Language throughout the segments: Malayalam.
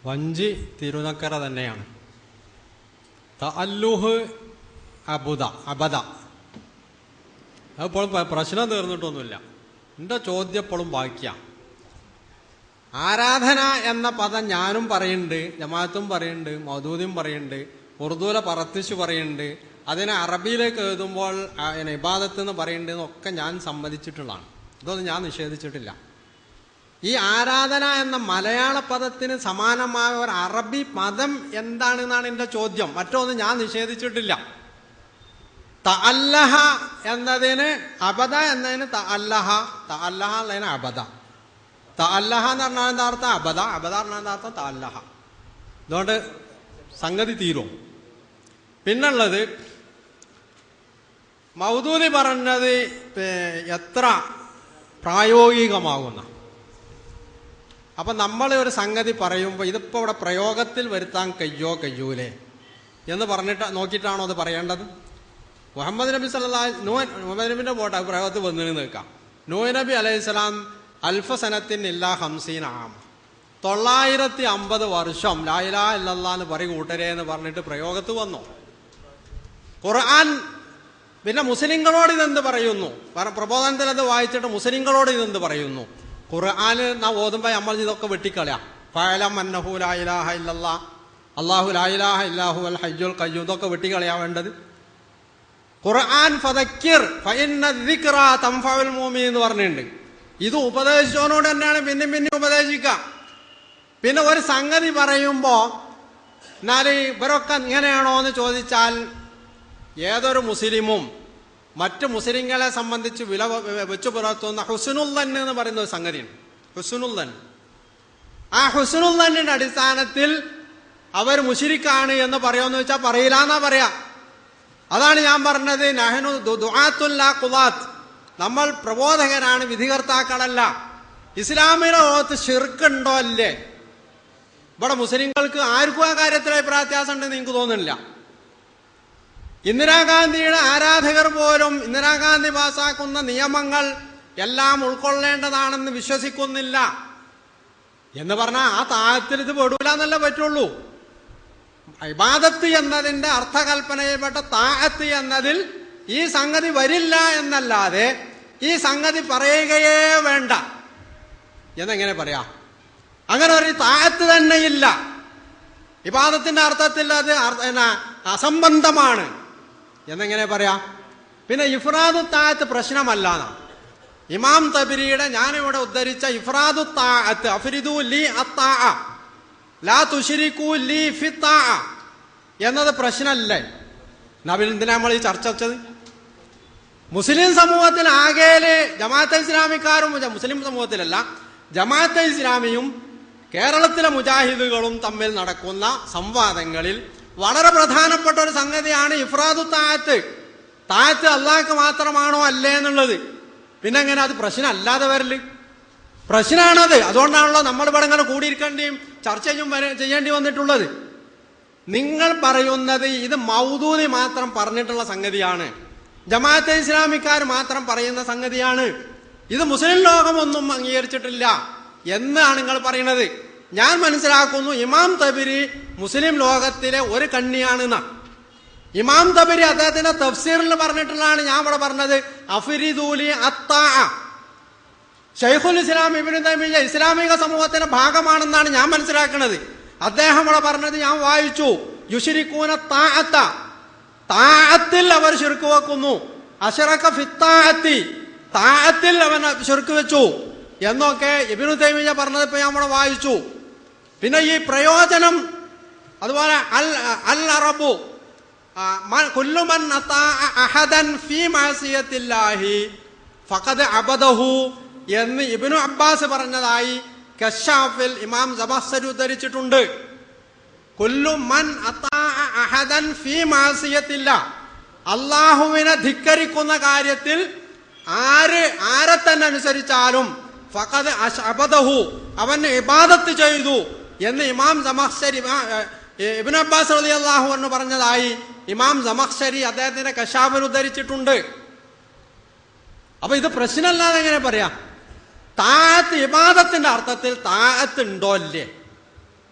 വഞ്ചി തിരുനക്കര തന്നെയാണ്. തഅല്ലുഹ് അബദ. അതിപ്പോഴും പ്രശ്നം തീർന്നിട്ടൊന്നുമില്ല. എൻ്റെ ചോദ്യം എപ്പോഴും ബാക്കിയാണ്. ആരാധന എന്ന പദം ഞാനും പറയുന്നുണ്ട്, ജമാഅത്തും പറയുന്നുണ്ട്, മൗദൂദിയും പറയുന്നുണ്ട്, ഉറുദുവിലെ പറത്തിച്ച് പറയുന്നുണ്ട്, അതിനെ അറബിയിലേക്ക് എഴുതുമ്പോൾ ഇബാദത്ത് എന്ന് പറയുന്നുണ്ട് എന്നൊക്കെ ഞാൻ സമ്മതിച്ചിട്ടുള്ളതാണ്. ഇതൊന്നും ഞാൻ നിഷേധിച്ചിട്ടില്ല. ഈ ആരാധന എന്ന മലയാള പദത്തിന് സമാനമായ ഒരു അറബി പദം എന്താണെന്നാണ് എൻ്റെ ചോദ്യം. മറ്റൊന്നും ഞാൻ നിഷേധിച്ചിട്ടില്ല. തഅല്ലഹ എന്നതിന് അബദ എന്നതിന് തഅല്ലഹ എന്നതിന് അബദ. തഅല്ലഹ എന്ന് പറഞ്ഞാൽ എന്താ അർത്ഥം? അബദ. അബദ പറഞ്ഞാൽ എന്താ അർത്ഥം? തഅല്ലഹ. അതുകൊണ്ട് സംഗതി തീരും. പിന്നുള്ളത് മൗദൂദി പറഞ്ഞത് എത്ര പ്രായോഗികമാകുന്ന. അപ്പൊ നമ്മൾ ഒരു സംഗതി പറയുമ്പോൾ ഇതിപ്പോ ഇവിടെ പ്രയോഗത്തിൽ വരുത്താൻ കഴിയൂലേ എന്ന് പറഞ്ഞിട്ട് നോക്കിയിട്ടാണോ അത് പറയേണ്ടത്? മുഹമ്മദ് നബി മുഹമ്മദ് നബിന്റെ പോട്ടെ പ്രയോഗത്തിൽ വന്നിരുന്ന് നിൽക്കാം. നൂഹ് നബി അലൈഹിസ്സലാം അൽഫസനത്തിൻ ഇല്ലാ 50 ആം, 950 വർഷം ലാ ഇലാഹ ഇല്ലല്ലാഹ് എന്ന് പറയും കൂട്ടരെ എന്ന് പറഞ്ഞിട്ട് പ്രയോഗത്തിൽ വന്നു. ഖുർആൻ പിന്നെ മുസ്ലിങ്ങളോട് ഇതെന്ത് പറയുന്നു? പ്രബോധനത്തിൽ അത് വായിച്ചിട്ട് മുസ്ലിങ്ങളോട് ഇതെന്ത് പറയുന്നു? ഖുർആന് നാം ഓതുമ്പോൾ നമ്മൾ ഇതൊക്കെ വെട്ടിക്കളയാം. ഫഅലം അന്നഹു ലാ ഇലാഹ ഇല്ലല്ലാഹ്, അല്ലാഹു ലാ ഇലാഹ ഇല്ലാഹു അൽ ഹയ്യുൽ ഖയ്യൂം, ഇതൊക്കെ വെട്ടിക്കളയാ വേണ്ടത്. ഖുർആൻ ഫദക്കിർ ഫഇന്ന ദിക്റ തൻഫഉൽ മുഅ്മിനീൻ എന്ന് പറഞ്ഞിട്ടുണ്ട്. ഇത് ഉപദേശിച്ചവനോട് തന്നെയാണ് പിന്നെ ഉപദേശിക്കുക. പിന്നെ ഒരു സംഗതി പറയുമ്പോ എന്നാൽ ഇവരൊക്കെ ഇങ്ങനെയാണോ എന്ന് ചോദിച്ചാൽ ഏതൊരു മുസ്ലിമും മറ്റു മുസ്ലിങ്ങളെ സംബന്ധിച്ച് വില വെച്ചു പുലർത്തുന്ന ഹുസ്നുൽ ദന്ന് എന്ന് പറയുന്ന ഒരു സംഗതിയുണ്ട്. ഹുസ്നുൽ ദന്ന്. ആ ഹുസ്നുൽ ദന്നിന്റെ അടിസ്ഥാനത്തിൽ അവർ മുശ്രിക്കാണ് എന്ന് പറയുമെന്ന് വെച്ചാൽ പറയില്ല എന്നാ പറയാ. അതാണ് ഞാൻ പറഞ്ഞത്, നഹ്നു ദുആത്തുൽ ലാ ഖുദാത്ത്, നമ്മൾ പ്രബോധകരാണ്, വിധികർത്താക്കളല്ല. ഇസ്ലാമിന്റെ ലോകത്ത് ശിർക്കുണ്ടോ അല്ലേ? ഇവിടെ മുസ്ലിങ്ങൾക്ക് ആർക്കും ആ കാര്യത്തിൽ അഭിപ്രായവ്യത്യാസം ഉണ്ടെന്ന് എനിക്ക് തോന്നുന്നില്ല. ഇന്ദിരാഗാന്ധിയുടെ ആരാധകർ പോലും ഇന്ദിരാഗാന്ധി പാസാക്കുന്ന നിയമങ്ങൾ എല്ലാം ഉൾക്കൊള്ളേണ്ടതാണെന്ന് വിശ്വസിക്കുന്നില്ല. എന്ന് പറഞ്ഞാൽ ആ താഴത്തിൽ ഇത് പെടൂല എന്നല്ല പറ്റുള്ളൂ. ഇബാദത്ത് എന്നതിന്റെ അർത്ഥകൽപ്പനയിൽപ്പെട്ട താഅത്ത് എന്നതിൽ ഈ സംഗതി വരില്ല എന്നല്ലാതെ ഈ സംഗതി പറയുകയേ വേണ്ട എന്നെങ്ങനെ പറയാം? അങ്ങനെ ഒരു താഅത്ത് തന്നെ ഇല്ല. ഇബാദത്തിന്റെ അർത്ഥത്തിൽ അത് അസംബന്ധമാണ് എന്നെങ്ങനെ പറയാം? പിന്നെ ഇഫ്രാദു താഅത്ത് പ്രശ്നമല്ലാന്നാണ് ഇമാം തബരിയുടെ ഞാനിവിടെ ഉദ്ധരിച്ച ഇഫ്രാദു താഅത്ത്, അഫ്രിദു ലി അത്താഅ ലാ തുശ്രികൂ ലി ഫിത്താഅ എന്നത് പ്രശ്നമല്ലേ? നബിൽ എന്തിനാ നമ്മൾ ഈ ചർച്ച വെച്ചത്? മുസ്ലിം സമൂഹത്തിൽ ആകെയില് ജമാഅത്തെ ഇസ്ലാമിക്കാരും, മുസ്ലിം സമൂഹത്തിലല്ല, ജമാഅത്തെ ഇസ്ലാമിയും കേരളത്തിലെ മുജാഹിദുകളും തമ്മിൽ നടക്കുന്ന സംവാദങ്ങളിൽ വളരെ പ്രധാനപ്പെട്ട ഒരു സംഗതിയാണ് ഇഫ്രാദു താഅത്ത്. താഅത്ത് അള്ളാഹ്ക്ക് മാത്രമാണോ അല്ലേ എന്നുള്ളത്. പിന്നെ എങ്ങനെ അത് പ്രശ്നം അല്ലാതെ വരല്? പ്രശ്നമാണത്. അതുകൊണ്ടാണല്ലോ നമ്മൾ ഇവിടെ ഇങ്ങനെ കൂടിയിരിക്കേണ്ടിയും ചർച്ചയും ചെയ്യേണ്ടി വന്നിട്ടുള്ളത്. നിങ്ങൾ പറയുന്നത് ഇത് മൗദൂദി മാത്രം പറഞ്ഞിട്ടുള്ള സംഗതിയാണ്, ജമാഅത്തെ ഇസ്ലാമിക്കാർ മാത്രം പറയുന്ന സംഗതിയാണ്, ഇത് മുസ്ലിം ലോകമൊന്നും അംഗീകരിച്ചിട്ടില്ല എന്നാണ് നിങ്ങൾ പറയുന്നത്. ഞാൻ മനസ്സിലാക്കുന്നു ഇമാം തബരി മുസ്ലിം ലോകത്തിലെ ഒരു കണ്ണിയാണെന്ന. ഇമാം തബരി അദ്ദേഹത്തിന്റെ തഫ്സീറിൽ പറഞ്ഞിട്ടുള്ളതാണ് ഞാൻ ഇവിടെ പറഞ്ഞത്. അഫ്രിദൂലി അത്താഅ, ശൈഖുൽ ഇസ്ലാം ഇബ്നു തൈമിയ്യ ഇസ്ലാമിക സമൂഹത്തിന്റെ ഭാഗമാണെന്നാണ് ഞാൻ മനസ്സിലാക്കുന്നത്. അദ്ദേഹം ഇവിടെ പറഞ്ഞത് ഞാൻ വായിച്ചു. യുശ്രികൂന താഅത്ത, താഅത്തിൽ അവർ ശിർക്ക് വെക്കുന്നു. അശ്റക ഫിത്താഅത്തി, താഅത്തിൽ അവൻ ശിർക്ക് വെച്ചു എന്നൊക്കെ ഇബ്നു തൈമിയ്യ പറഞ്ഞത് ഇപ്പൊ ഞാൻ ഇവിടെ വായിച്ചു. പിന്നെ ഈ പ്രയോജനം അതുപോലെ അൽ അറബു കുല്ലു മൻ അതാഅ അഹദൻ ഫീ മഅസിയത്തില്ലാഹി ഫഖദ് അബദഹു എന്ന് ഇബ്നു അബ്ബാസ് പറഞ്ഞതായി കശാഫിൽ ഇമാം സബഹ്സരി ഉദ്ധരിച്ചിട്ടുണ്ട്. കുല്ലു മൻ അതാഅ അഹദൻ ഫീ മഅസിയത്തില്ലാ, അല്ലാഹുവിനെ ധിക്കരിക്കുന്ന കാര്യത്തിൽ ആരെ തന്നെ അനുസരിച്ചാലും ഫഖദ് അബദഹു, അവന് ഇബാദത്ത് ചെയ്തു എന്ന് ഇമാം സബഹ്സരി ഇബ്നു അബ്ബാസ് റളിയല്ലാഹു അൻഹു പറഞ്ഞതായി ഇമാം സബഹ്സരി അദ്ദേഹത്തിന്റെ കശാഫിൽ ഉദ്ധരിച്ചിട്ടുണ്ട്. അപ്പൊ ഇത് പ്രശ്നമല്ലാതെ എങ്ങനെ പറയാം? താഅത്ത് ഇബാദത്തിന്റെ അർത്ഥത്തിൽ താഅത്ത് ഉണ്ടോ അല്ലേ?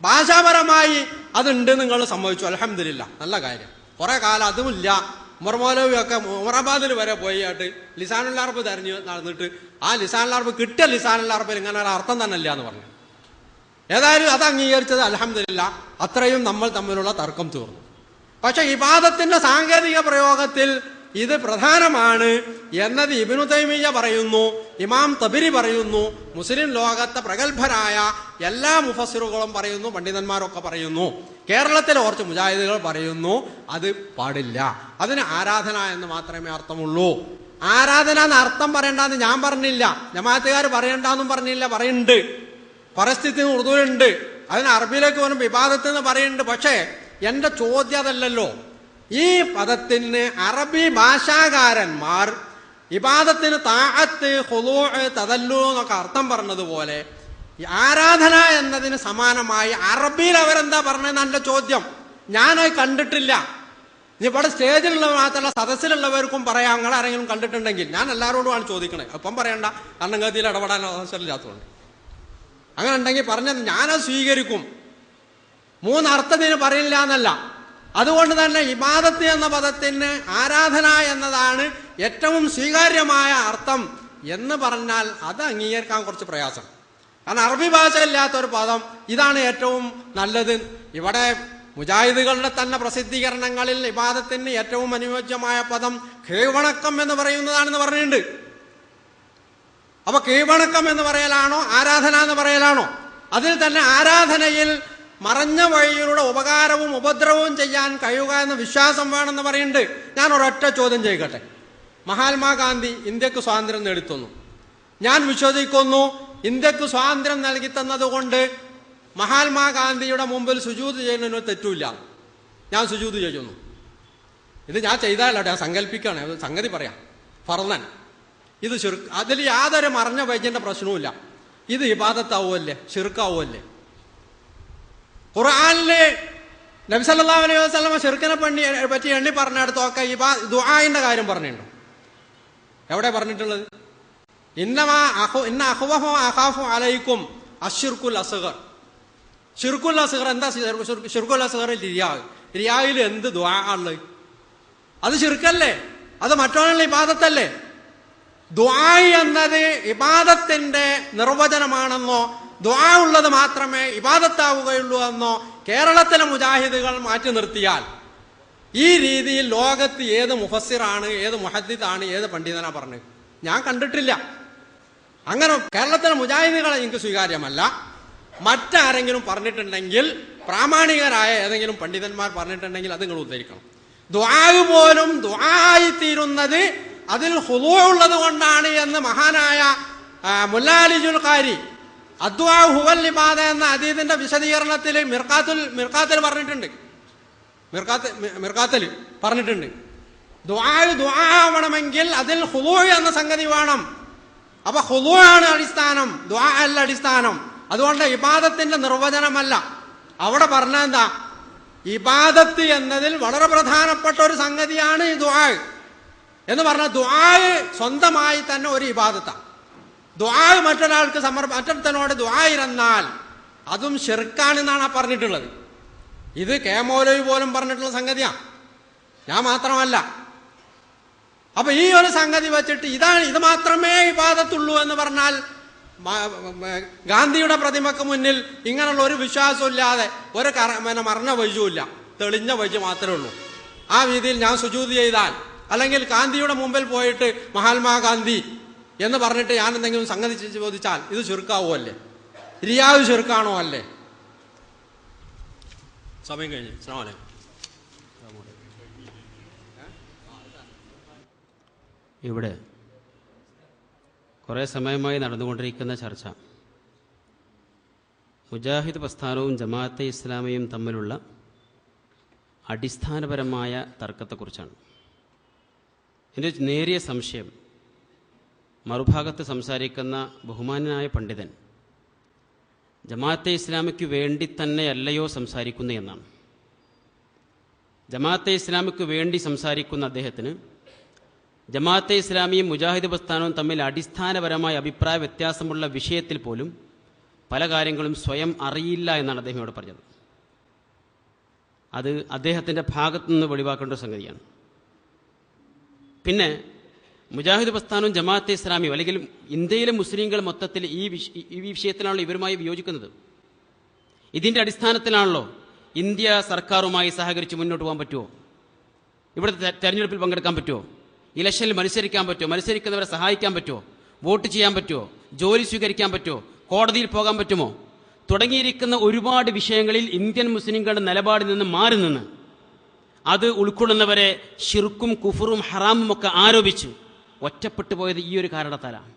ഭാഷാപരമായി അതുണ്ട് നിങ്ങൾ സമ്മതിച്ചു, അൽഹംദുലില്ലാ, നല്ല കാര്യം. കുറെ കാലം അതുമില്ല. ഉമർ മൗലവിയൊക്കെ ഉമറാബാദിൽ വരെ പോയിട്ട് ലിസാനുൽ അറബ് തെരഞ്ഞു നടന്നിട്ട് ആ ലിസാനുൽ അറബ് കിട്ടിയ ലിസാനുൽ അറബിൽ ഇങ്ങനെ ഒരു അർത്ഥം തന്നെ ഇല്ല എന്ന് പറഞ്ഞു. ഏതായാലും അത് അംഗീകരിച്ചത് അൽഹംദുലില്ലാ, അത്രയും നമ്മൾ തമ്മിലുള്ള തർക്കം തീർന്നു. പക്ഷെ ഇബാദത്തിന്റെ സാങ്കേതിക പ്രയോഗത്തിൽ ഇത് പ്രധാനമാണ് എന്നത് ഇബ്നു തൈമിയ്യ പറയുന്നു, ഇമാം തബരി പറയുന്നു, മുസ്ലിം ലോകത്തെ പ്രഗത്ഭരായ എല്ലാ മുഫസ്സിറുകളും പറയുന്നു, പണ്ഡിതന്മാരൊക്കെ പറയുന്നു, കേരളത്തിലെ കുറച്ച് മുജാഹിദുകൾ പറയുന്നു അത് പാടില്ല. അതിന് ആരാധന എന്ന് മാത്രമേ അർത്ഥമുള്ളൂ. ആരാധന എന്ന് അർത്ഥം പറയണ്ടെന്ന് ഞാൻ പറഞ്ഞില്ല, ജമാഅത്തുകാർ പറയണ്ടെന്നും പറഞ്ഞില്ല, പറയുന്നുണ്ട്. പരിസ്ഥിതി ഉറുദുവിലുണ്ട്, അതിന് അറബിയിലേക്ക് വരുമ്പോൾ ഇബാദത്ത് എന്ന് പറയുന്നുണ്ട്. പക്ഷേ എന്റെ ചോദ്യം അതല്ലല്ലോ. ഈ പദത്തിന് അറബി ഭാഷാകാരന്മാർ ഇബാദത്തിന് താഅത്ത്, ഖുളൂഅ്, തദല്ലു എന്നൊക്കെ അർത്ഥം പറഞ്ഞതുപോലെ ആരാധന എന്നതിന് സമാനമായി അറബിയിൽ അവരെന്താ പറഞ്ഞതെന്ന് എന്റെ ചോദ്യം. ഞാനത് കണ്ടിട്ടില്ല. ഇവിടെ സ്റ്റേജിലുള്ള മാത്രമല്ല സദസ്സിലുള്ളവർക്കും പറയാം, നിങ്ങൾ ആരെങ്കിലും കണ്ടിട്ടുണ്ടെങ്കിൽ. ഞാൻ എല്ലാവരോടുമാണ് ചോദിക്കണേ, അപ്പം പറയണ്ട, കാരണം ഗതിയിൽ ഇടപെടാൻ അവസരമില്ലാത്തതുകൊണ്ട്. അങ്ങനെ ഉണ്ടെങ്കിൽ പറഞ്ഞത് ഞാനത് സ്വീകരിക്കും. മൂന്നർത്ഥത്തിന് പറയില്ല എന്നല്ല. അതുകൊണ്ട് തന്നെ ഇബാദത്ത് എന്ന പദത്തിന് ആരാധന എന്നതാണ് ഏറ്റവും സ്വീകാര്യമായ അർത്ഥം എന്ന് പറഞ്ഞാൽ അത് അംഗീകരിക്കാൻ കുറച്ച് പ്രയാസം. കാരണം അറബി ഭാഷ ഇല്ലാത്തൊരു പദം ഇതാണ് ഏറ്റവും നല്ലത്. ഇവിടെ മുജാഹിദുകളുടെ തന്നെ പ്രസിദ്ധീകരണങ്ങളിൽ ഇബാദത്തിന് ഏറ്റവും അനുയോജ്യമായ പദം കീഴ്വണക്കം എന്ന് പറയുന്നതാണെന്ന് പറഞ്ഞിട്ടുണ്ട്. അപ്പൊ കീഴ്വണക്കം എന്ന് പറയലാണോ ആരാധന എന്ന് പറയലാണോ? അതിൽ തന്നെ ആരാധനയിൽ മറഞ്ഞ വഴിയിലൂടെ ഉപകാരവും ഉപദ്രവവും ചെയ്യാൻ കഴിയുക എന്ന വിശ്വാസം വേണമെന്ന് പറയുന്നുണ്ട്. ഞാൻ ഒരൊറ്റ ചോദ്യം ചെയ്യട്ടെ. മഹാത്മാഗാന്ധി ഇന്ത്യക്ക് സ്വാതന്ത്ര്യം നേടിത്തന്നു. ഞാൻ വിശ്വസിക്കുന്നു ഇന്ത്യക്ക് സ്വാതന്ത്ര്യം നൽകി തന്നതുകൊണ്ട് മഹാത്മാഗാന്ധിയുടെ മുമ്പിൽ സുജൂദ് ചെയ്യുന്നതിന് തെറ്റൂല്ല. ഞാൻ സുജൂദ് ചെയ്യുന്നു. ഇത് ഞാൻ ചെയ്താലോ, ഞാൻ സങ്കല്പിക്കുകയാണ്, സംഗതി പറയാം. ഫർളൻ ഇത് ശിർക്ക്, അതിൽ യാതൊരു മറഞ്ഞ വൈദ്യന്റെ പ്രശ്നവുമില്ല. ഇത് ഇബാദത്താവുമല്ലേ, ശിർക്കാവുമല്ലേ? ഖുർആനില് നബി സല്ലല്ലാഹു അലൈഹി വസല്ലം ശിർക്കിനെ പറ്റി എണ്ണി പറഞ്ഞിടത്തൊക്കെ ദുആഇന്റെ കാര്യം പറഞ്ഞിട്ടുണ്ടോ? എവിടെ പറഞ്ഞിട്ടുള്ളത്? ഇന്ന അഖ്വഫു അഖാഫു അലൈക്കും അശ്ശിർക്കുൽ അസ്ഗർ. ശിർക്കുൽ അസ്ഗർ എന്താ? ശിർക്കുൽ അസ്ഗർ റിയായിൽ എന്ത് ദുആ ഉള്ളത്? അത് ശിർക്കല്ലേ? അത് മറ്റൊന്നുള്ള ഇബാദത്തല്ലേ? ദുആ എന്നത് ഇബാദത്തിന്റെ നിർവചനമാണെന്നോ ദുആ ഉള്ളത് മാത്രമേ ഇബാദത്താവുകയുള്ളൂ എന്നോ കേരളത്തിലെ മുജാഹിദുകൾ മാറ്റി നിർത്തിയാൽ ഈ രീതിയിൽ ലോകത്ത് ഏത് മുഫസ്സിറാണ്, ഏത് മുഹദ്ദിദാണ്, ഏത് പണ്ഡിതനാ പറഞ്ഞത്? ഞാൻ കണ്ടിട്ടില്ല. അങ്ങനെ കേരളത്തിലെ മുജാഹിദുകളെ എനിക്ക് സ്വീകാര്യമല്ല. മറ്റാരെങ്കിലും പറഞ്ഞിട്ടുണ്ടെങ്കിൽ, പ്രാമാണികരായ ഏതെങ്കിലും പണ്ഡിതന്മാർ പറഞ്ഞിട്ടുണ്ടെങ്കിൽ അത് നിങ്ങൾ ഉദ്ധരിക്കണം. ദുആ പോലും ദുആയി തീരുന്നത് അതിൽ ഖുളൂ ഉള്ളത് കൊണ്ടാണ് എന്ന് മഹാനായ മുല്ലാ അലി ജുൽഖാരി അദ്ദുആ ഹുവൽ ഇബാദ എന്ന ഹദീസിന്റെ വിശദീകരണത്തിൽ മിർഖാത്തിൽ പറഞ്ഞിട്ടുണ്ട്. മിർഖാത്തിൽ പറഞ്ഞിട്ടുണ്ട് ദുആ ആവണമെങ്കിൽ അതിൽ ഖുളൂ എന്ന സംഗതി വേണം. അപ്പൊ ഖുളൂ ആണ് അടിസ്ഥാനം, ദുആ അല്ല അടിസ്ഥാനം. അതുകൊണ്ട് ഇബാദത്തിന്റെ നിർവചനമല്ല അവിടെ പറഞ്ഞ എന്താ? ഇബാദത്ത് എന്നതിൽ വളരെ പ്രധാനപ്പെട്ട ഒരു സംഗതിയാണ് ഈ ദുആ എന്ന് പറഞ്ഞ ദുആ സ്വന്തമായി തന്നെ ഒരു ഇബാദത്താണ്. ദുആ മറ്റൊരാൾക്ക് മറ്റൊരുത്തനോട് ദുആ ഇരുന്നാൽ അതും ശിർക്കാണെന്നാണ് പറഞ്ഞിട്ടുള്ളത്. ഇത് കെ മൗലവി പോലും പറഞ്ഞിട്ടുള്ള സംഗതിയാണ്, ഞാൻ മാത്രമല്ല. അപ്പൊ ഈ ഒരു സംഗതി വെച്ചിട്ട് ഇത് മാത്രമേ ഇബാദത്തുള്ളൂ എന്ന് പറഞ്ഞാൽ ഗാന്ധിയുടെ പ്രതിമക്ക് മുന്നിൽ ഇങ്ങനെയുള്ള ഒരു വിശ്വാസം ഇല്ലാതെ ഒരു മറഞ്ഞ വഴിയുമില്ല, തെളിഞ്ഞ വഴി മാത്രമേ ഉള്ളൂ. ആ രീതിയിൽ ഞാൻ സുജൂദ് ചെയ്താൽ അല്ലെങ്കിൽ ഗാന്ധിയുടെ മുമ്പിൽ പോയിട്ട് മഹാത്മാഗാന്ധി എന്ന് പറഞ്ഞിട്ട് ഞാൻ എന്തെങ്കിലും സംഗതി ചോദിച്ചാൽ ഇത് ശിർക്കാവോ അല്ലേ? റിയാവ് ശിർക്കാണോ അല്ലേ? സമയം കഴിഞ്ഞു. അസ്സലാമു അലൈക്കും. ഇവിടെ കുറേ സമയമായി നടന്നുകൊണ്ടിരിക്കുന്ന ചർച്ച മുജാഹിദ് പ്രസ്ഥാനവും ജമാഅത്തെ ഇസ്ലാമിയും തമ്മിലുള്ള അടിസ്ഥാനപരമായ തർക്കത്തെക്കുറിച്ചാണ്. എൻ്റെ നേരിയ സംശയം, മറുഭാഗത്ത് സംസാരിക്കുന്ന ബഹുമാന്യനായ പണ്ഡിതൻ ജമാഅത്തെ ഇസ്ലാമിക്ക് വേണ്ടി തന്നെയല്ലയോ സംസാരിക്കുന്നു എന്നാണ്. ജമാഅത്തെ ഇസ്ലാമിക്ക് വേണ്ടി സംസാരിക്കുന്ന അദ്ദേഹത്തിന് ജമാഅത്തെ ഇസ്ലാമിയും മുജാഹിദ് പ്രസ്ഥാനവും തമ്മിൽ അടിസ്ഥാനപരമായ അഭിപ്രായ വ്യത്യാസമുള്ള വിഷയത്തിൽ പോലും പല കാര്യങ്ങളും സ്വയം അറിയില്ല എന്നാണ് അദ്ദേഹം ഇവിടെ പറഞ്ഞത്. അത് അദ്ദേഹത്തിൻ്റെ ഭാഗത്തു നിന്ന് വെളിവാക്കേണ്ട സംഗതിയാണ്. പിന്നെ മുജാഹിദ് പ്രസ്ഥാനവും ജമാഅത്തെ ഇസ്ലാമിയും അല്ലെങ്കിൽ ഇന്ത്യയിലെ മുസ്ലിങ്ങൾ മൊത്തത്തിൽ ഈ വിഷയത്തിലാണല്ലോ ഇവരുമായി വിയോജിക്കുന്നത്. ഇതിൻ്റെ അടിസ്ഥാനത്തിലാണല്ലോ ഇന്ത്യ സർക്കാരുമായി സഹകരിച്ച് മുന്നോട്ട് പോകാൻ പറ്റുമോ, ഇവിടുത്തെ തെരഞ്ഞെടുപ്പിൽ പങ്കെടുക്കാൻ പറ്റുമോ, ഇലക്ഷനിൽ മത്സരിക്കാൻ പറ്റുമോ, മത്സരിക്കുന്നവരെ സഹായിക്കാൻ പറ്റുമോ, വോട്ട് ചെയ്യാൻ പറ്റുമോ, ജോലി സ്വീകരിക്കാൻ പറ്റുമോ, കോടതിയിൽ പോകാൻ പറ്റുമോ തുടങ്ങിയിരിക്കുന്ന ഒരുപാട് വിഷയങ്ങളിൽ ഇന്ത്യൻ മുസ്ലിങ്ങളുടെ നിലപാടിൽ നിന്ന് മാറി നിന്ന് അത് ഉൾക്കൊള്ളുന്നവരെ ശിർക്കും കുഫറും ഹറാമും ഒക്കെ ആരോപിച്ച് ഒറ്റപ്പെട്ടു പോയത് ഈ ഒരു കാരണത്താലാണ്.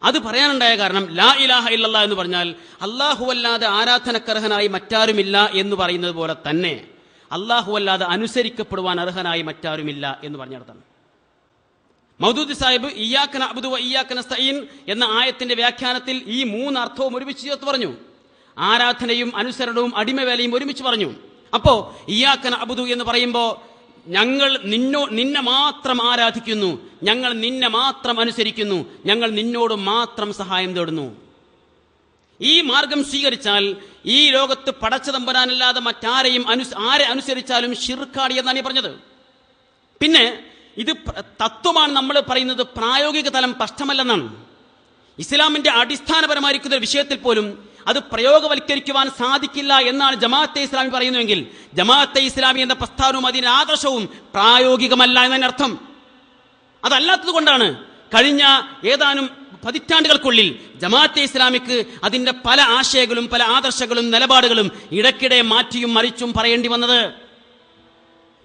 അത് പറയാനുണ്ടായ കാരണം ലാ ഇലാഹ ഇല്ലല്ലാഹ് എന്ന് പറഞ്ഞാൽ അല്ലാഹുവല്ലാതെ ആരാധനക്കർഹനായി മറ്റാരുമില്ല എന്ന് പറയുന്നത് പോലെ തന്നെ അല്ലാഹുവല്ലാതെ അനുസരിക്കപ്പെടുവാൻ അർഹനായി മറ്റാരുമില്ല എന്ന് പറഞ്ഞിടത്താണ്. മൗദൂദി സാഹിബ് ഇയ്യാക നഅ്ബുദു വ ഇയ്യാക നസ്തഈൻ എന്ന ആയത്തിന്റെ വ്യാഖ്യാനത്തിൽ ഈ മൂന്ന് അർത്ഥവും ഒരുമിച്ച് ചേർത്ത് പറഞ്ഞു. ആരാധനയും അനുസരണവും അടിമവേലയും ഒരുമിച്ച് പറഞ്ഞു. അപ്പോ ഇയ്യാക നഅ്ബുദു എന്ന് പറയുമ്പോൾ ഞങ്ങൾ നിന്നെ മാത്രം ആരാധിക്കുന്നു, ഞങ്ങൾ നിന്നെ മാത്രം അനുസരിക്കുന്നു, ഞങ്ങൾ നിന്നോട് മാത്രം സഹായം തേടുന്നു. ഈ മാർഗം സ്വീകരിച്ചാൽ ഈ ലോകത്ത് പടച്ചതമ്പരാനല്ലാതെ മറ്റാരെയും ആരെ അനുസരിച്ചാലും ശിർക്കാണ് എന്നാണ് ഈ പറഞ്ഞത്. പിന്നെ ഇത് തത്വമാണ് നമ്മൾ പറയുന്നത്, പ്രായോഗിക തലം സ്പഷ്ടമല്ലെന്നാണ്. ഇസ്ലാമിന്റെ അടിസ്ഥാനപരമായിരിക്കുന്ന വിഷയത്തിൽ പോലും അത് പ്രയോഗവൽക്കരിക്കുവാൻ സാധിക്കില്ല എന്നാണ് ജമാഅത്തെ ഇസ്ലാമി പറയുന്നുവെങ്കിൽ ജമാഅത്തെ ഇസ്ലാമി എന്ന പ്രസ്ഥാനവും അതിന്റെ ആദർശവും പ്രായോഗികമല്ല എന്നതിനർത്ഥം. അതല്ലാത്തത് കൊണ്ടാണ് കഴിഞ്ഞ ഏതാനും പതിറ്റാണ്ടുകൾക്കുള്ളിൽ ജമാഅത്തെ ഇസ്ലാമിക്ക് അതിന്റെ പല ആശയങ്ങളും പല ആദർശങ്ങളും നിലപാടുകളും ഇടയ്ക്കിടെ മാറ്റിയും മറിച്ചും പറയേണ്ടി വന്നത്.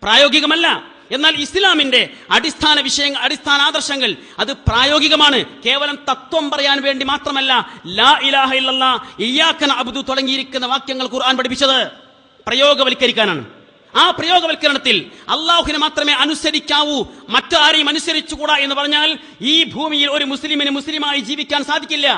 പ്രായോഗികമല്ല. എന്നാൽ ഇസ്ലാമിന്റെ അടിസ്ഥാന വിഷയങ്ങൾ, അടിസ്ഥാന ആദർശങ്ങൾ അത് പ്രായോഗികമാണ്. കേവലം തത്വം പറയാൻ വേണ്ടി മാത്രമല്ല ലാ ഇലാഹ ഇല്ലല്ലാഹ് ഇയ്യാക നഅ്ബുദു തുടങ്ങിയിരിക്കുന്ന വാക്യങ്ങൾ ഖുർആൻ പഠിപ്പിച്ചത് പ്രയോഗവൽക്കരിക്കാനാണ്. ആ പ്രയോഗവൽക്കരണത്തിൽ അള്ളാഹുവിനെ മാത്രമേ അനുസരിക്കാവൂ, മറ്റാരെയും അനുസരിച്ചുകൂടാ എന്ന് പറഞ്ഞാൽ ഈ ഭൂമിയിൽ ഒരു മുസ്ലിമിന് മുസ്ലിമായി ജീവിക്കാൻ സാധിക്കില്ല.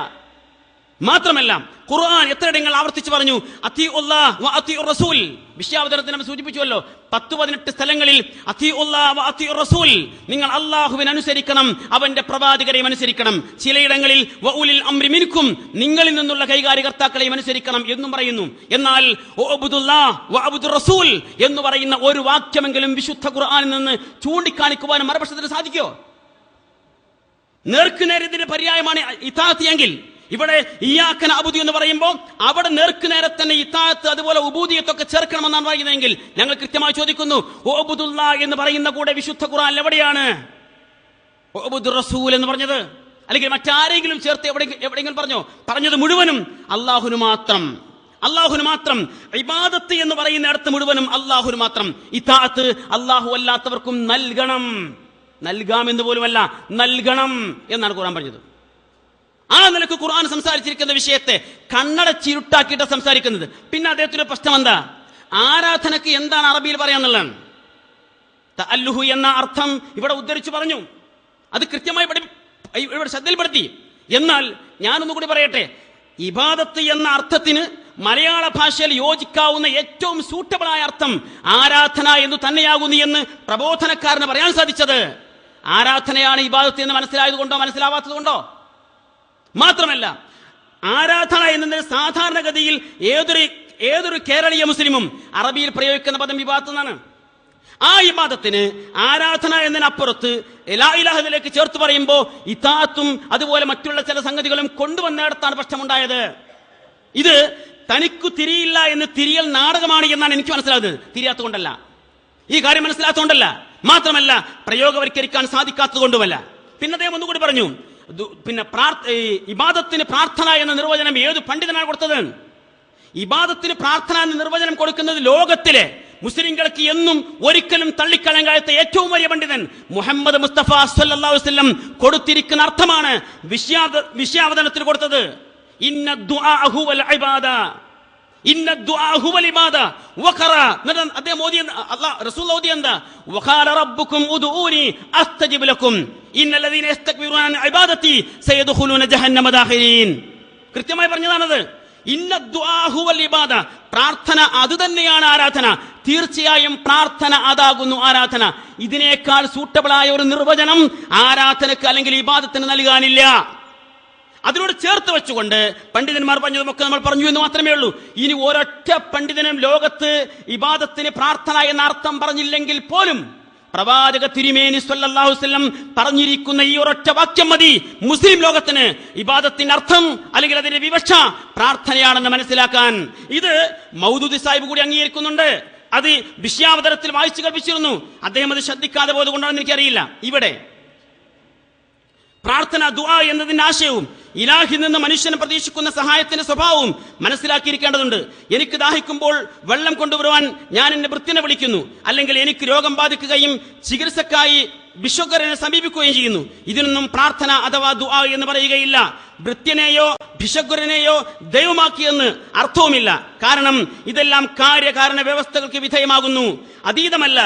മാത്രമല്ല ഖുർആൻ എത്രയിടങ്ങൾ ആവർത്തിച്ച് പറഞ്ഞു അത്തിഉല്ലാഹ് വ അത്തിഉർ റസൂൽ. വിഷയാവതരണത്തിൽ നമ്മൾ സൂചിപ്പിച്ചുവല്ലോ 10-18 സ്ഥലങ്ങളിൽ അത്തിഉല്ലാഹ് വ അത്തിഉർ റസൂൽ, നിങ്ങൾ അള്ളാഹുവിനെ അനുസരിക്കണം, അവന്റെ പ്രവാചകരെയും അനുസരിക്കണം. ചിലയിടങ്ങളിൽ വ ഉലിൽ അംരി മിൻകും, നിങ്ങളിൽ നിന്നുള്ള കൈകാര്യകർത്താക്കളെയും അനുസരിക്കണം എന്നും പറയുന്നു. എന്നാൽ ഉഅ്ബുദുല്ലാഹ് വ അബ്ദുർ റസൂൽ എന്ന് പറയുന്ന ഒരു വാക്യമെങ്കിലും വിശുദ്ധ ഖുർആനിൽ നിന്ന് ചൂണ്ടിക്കാണിക്കുവാനും മറുപക്ഷത്തിന് സാധിക്കോ? നേർക്കുനേരത്തിന്റെ പര്യായമാണ് ഇതാഅത്ത് എങ്കിൽ ഇവിടെ ഇയ്യാക നഅ്ബുദു എന്ന് പറയുമ്പോൾ അവിടെ നേർക്കുനേരെ തന്നെ ഇതാഅത്ത് അതുപോലെ ഉബൂദിയത്തൊക്കെ ചേർക്കണമെന്നാണ് പറയുന്നതെങ്കിൽ ഞങ്ങൾ കൃത്യമായി ചോദിക്കുന്നു, ഉഅ്ബുദുല്ലാഹ് എന്ന് പറയുന്ന കൂടെ വിശുദ്ധ ഖുർആനിൽ എവിടെയാണ് ഉഅ്ബുദുർ റസൂൽ എന്ന് പറഞ്ഞത്? അല്ലെങ്കിൽ മറ്റാരെങ്കിലും ചേർത്ത് എവിടെയെങ്കിലും പറഞ്ഞത് മുഴുവനും അല്ലാഹുവിന് മാത്രം. അല്ലാഹുവിന് മാത്രം. ഇബാദത്ത് എന്ന് പറയുന്ന അടുത്ത് മുഴുവനും അല്ലാഹുവിന് മാത്രം. ഇതാഅത്ത് അല്ലാഹു അല്ലാത്തവർക്കും നൽകണം. നൽകാമെന്ന് പോലുമല്ല, നൽകണം എന്നാണ് ഖുർആൻ പറഞ്ഞത്. ആ നിലക്ക് ഖുർആൻ സംസാരിച്ചിരിക്കുന്ന വിഷയത്തെ കണ്ണടച്ചിരുട്ടാക്കിയിട്ട് സംസാരിക്കുന്നത്. പിന്നെ അദ്ദേഹത്തിന്റെ പ്രശ്നം എന്താ? ആരാധനക്ക് എന്താണ് അറബിയിൽ പറയാന്നുള്ളതാണ്. തഅല്ലുഹു എന്ന അർത്ഥം ഇവിടെ ഉദ്ധരിച്ചു പറഞ്ഞു, അത് കൃത്യമായി ഇവിടെ ശ്രദ്ധയിൽപ്പെടുത്തി. എന്നാൽ ഞാനൊന്നുകൂടി പറയട്ടെ, ഇബാദത്ത് എന്ന അർത്ഥത്തിന് മലയാള ഭാഷയിൽ യോജിക്കാവുന്ന ഏറ്റവും സൂട്ടബിളായ അർത്ഥം ആരാധന എന്ന് തന്നെയാകുന്നു എന്ന് പ്രബോധനക്കാരന് പറയാൻ സാധിച്ചത് ആരാധനയാണ് ഇബാദത്ത് എന്ന് മനസ്സിലായതുകൊണ്ടോ മനസ്സിലാവാത്തത് കൊണ്ടോ? മാത്രമല്ല ആരാധന എന്നതിന് സാധാരണഗതിയിൽ ഏതൊരു കേരളീയ മുസ്ലിമും അറബിയിൽ പ്രയോഗിക്കുന്ന പദം ഇബാദത്ത് എന്നാണ്. ആ ഇബാദത്തിന് ആരാധന എന്നതിനപ്പുറത്ത് ലാ ഇലാഹ ഇല്ലല്ലാഹിലേക്ക് ചേർത്ത് പറയുമ്പോൾ ഇതാഅത്തും അതുപോലെ മറ്റുള്ള ചില സംഗതികളും കൊണ്ടുവന്നിടത്താണ് പ്രശ്നമുണ്ടായത്. ഇത് തനിക്കു തിരിയില്ല എന്ന് തിരിയൽ നാടകമാണ് എന്നാണ് എനിക്ക് മനസ്സിലാകുന്നത്. തിരിയാത്തതുകൊണ്ടല്ല, ഈ കാര്യം മനസ്സിലാത്തതുകൊണ്ടല്ല, മാത്രമല്ല പ്രയോഗവൽക്കരിക്കാൻ സാധിക്കാത്തത് കൊണ്ടുമല്ല. പിന്നെ അദ്ദേഹം ഒന്നുകൂടി പറഞ്ഞു, പിന്നെ ഇബാദത്തിന് പ്രാർത്ഥന എന്ന നിർവചനം ഏത് പണ്ഡിതനാണ് കൊടുത്തത്? ഇബാദത്തിന് പ്രാർത്ഥന എന്ന നിർവചനം കൊടുക്കുന്നത് ലോകത്തിലെ മുസ്ലിങ്ങൾക്ക് എന്നും ഒരിക്കലും തള്ളിക്കളയാൻ കഴിയാത്ത ഏറ്റവും വലിയ പണ്ഡിതൻ മുഹമ്മദ് മുസ്തഫ സല്ലല്ലാഹു അലൈഹി വസല്ലം കൊടുത്തിരിക്കുന്ന അർത്ഥമാണ് വിഷയാവതരണത്തിൽ കൊടുത്തത്. ഇന്ന ദുആ ഹുവൽ ഇബാദ, ഇന്ന ദുആ ഹുവൽ ഇബാദ വഖറ. അദ്ദേഹം ഓതി അല്ലാഹ് റസൂൽ ഓതി എന്താ? വഖാല റബ്ബുക്കും ഉദ്ഊനി അസ്തജിബ് ലക്കും ഇന്നല്ലദീന യസ്തക്ബിറൂന അൻ ഇബാദതി സയദ്ഖുലൂന ജഹന്നമ ദാഖിലീൻ. കൃത്യമായി പറഞ്ഞതാണത്. ഇന്ന ദുആ ഹുവൽ ഇബാദ, പ്രാർത്ഥന അത് തന്നെയാണ് ആരാധന. തീർച്ചയായും പ്രാർത്ഥന അതാകുന്നു ആരാധന. ഇതിനേക്കാൾ സൂട്ടബിളായ ഒരു നിർവചനം ആരാധനക്ക് അല്ലെങ്കിൽ ഇബാദത്തിന് നൽകാനില്ല. അതിനോട് ചേർത്ത് വെച്ചുകൊണ്ട് പണ്ഡിതന്മാർ പറഞ്ഞതുമൊക്കെ നമ്മൾ പറഞ്ഞു എന്ന് മാത്രമേ ഉള്ളൂ. ഇനി ഒരൊറ്റ പണ്ഡിതനും ലോകത്ത് ഇബാദത്തിന് പ്രാർത്ഥന എന്ന അർത്ഥം പറഞ്ഞില്ലെങ്കിൽ പോലും പ്രവാചക തിരുമേനി സ്വല്ലല്ലാഹു അലൈഹി വസല്ലം പറഞ്ഞിരിക്കുന്ന ഈ ഒരൊറ്റ വാക്യം മതി മുസ്ലിം ലോകത്തിന് ഇബാദത്തിന്റെ അർത്ഥം അല്ലെങ്കിൽ അതിന്റെ വിവക്ഷ പ്രാർത്ഥനയാണെന്ന് മനസ്സിലാക്കാൻ. ഇത് മൗദൂദി സാഹിബ് കൂടി അംഗീകരിക്കുന്നുണ്ട്. അത് വിഷയാവതരത്തിൽ വായിച്ചു കൽപ്പിച്ചിരുന്നു. അദ്ദേഹം അത് ശ്രദ്ധിക്കാതെ പോയതുകൊണ്ടാണെന്ന് എനിക്കറിയില്ല. ഇവിടെ പ്രാർത്ഥന, ദുആ എന്നതിന്റെ ആശയവും ഇലാഹിൽ നിന്ന് മനുഷ്യനെ പ്രതീക്ഷിക്കുന്ന സഹായത്തിന്റെ സ്വഭാവവും മനസ്സിലാക്കിയിരിക്കേണ്ടതുണ്ട്. എനിക്ക് ദാഹിക്കുമ്പോൾ വെള്ളം കൊണ്ടുവരുവാൻ ഞാൻ എന്റെ ഭൃത്യനെ വിളിക്കുന്നു, അല്ലെങ്കിൽ എനിക്ക് രോഗം ബാധിക്കുകയും ചികിത്സക്കായി ഭിഷഗ്വരനെ സമീപിക്കുകയും ചെയ്യുന്നു. ഇതിനൊന്നും പ്രാർത്ഥന അഥവാ ദുആ എന്ന് പറയുകയില്ല. ഭൃത്യനെയോ ഭിഷഗ്വരനെയോ ദൈവമാക്കിയെന്ന് അർത്ഥവുമില്ല. കാരണം ഇതെല്ലാം കാര്യകാരണ വ്യവസ്ഥകൾക്ക് വിധേയമാകുന്നു, അതീതമല്ല.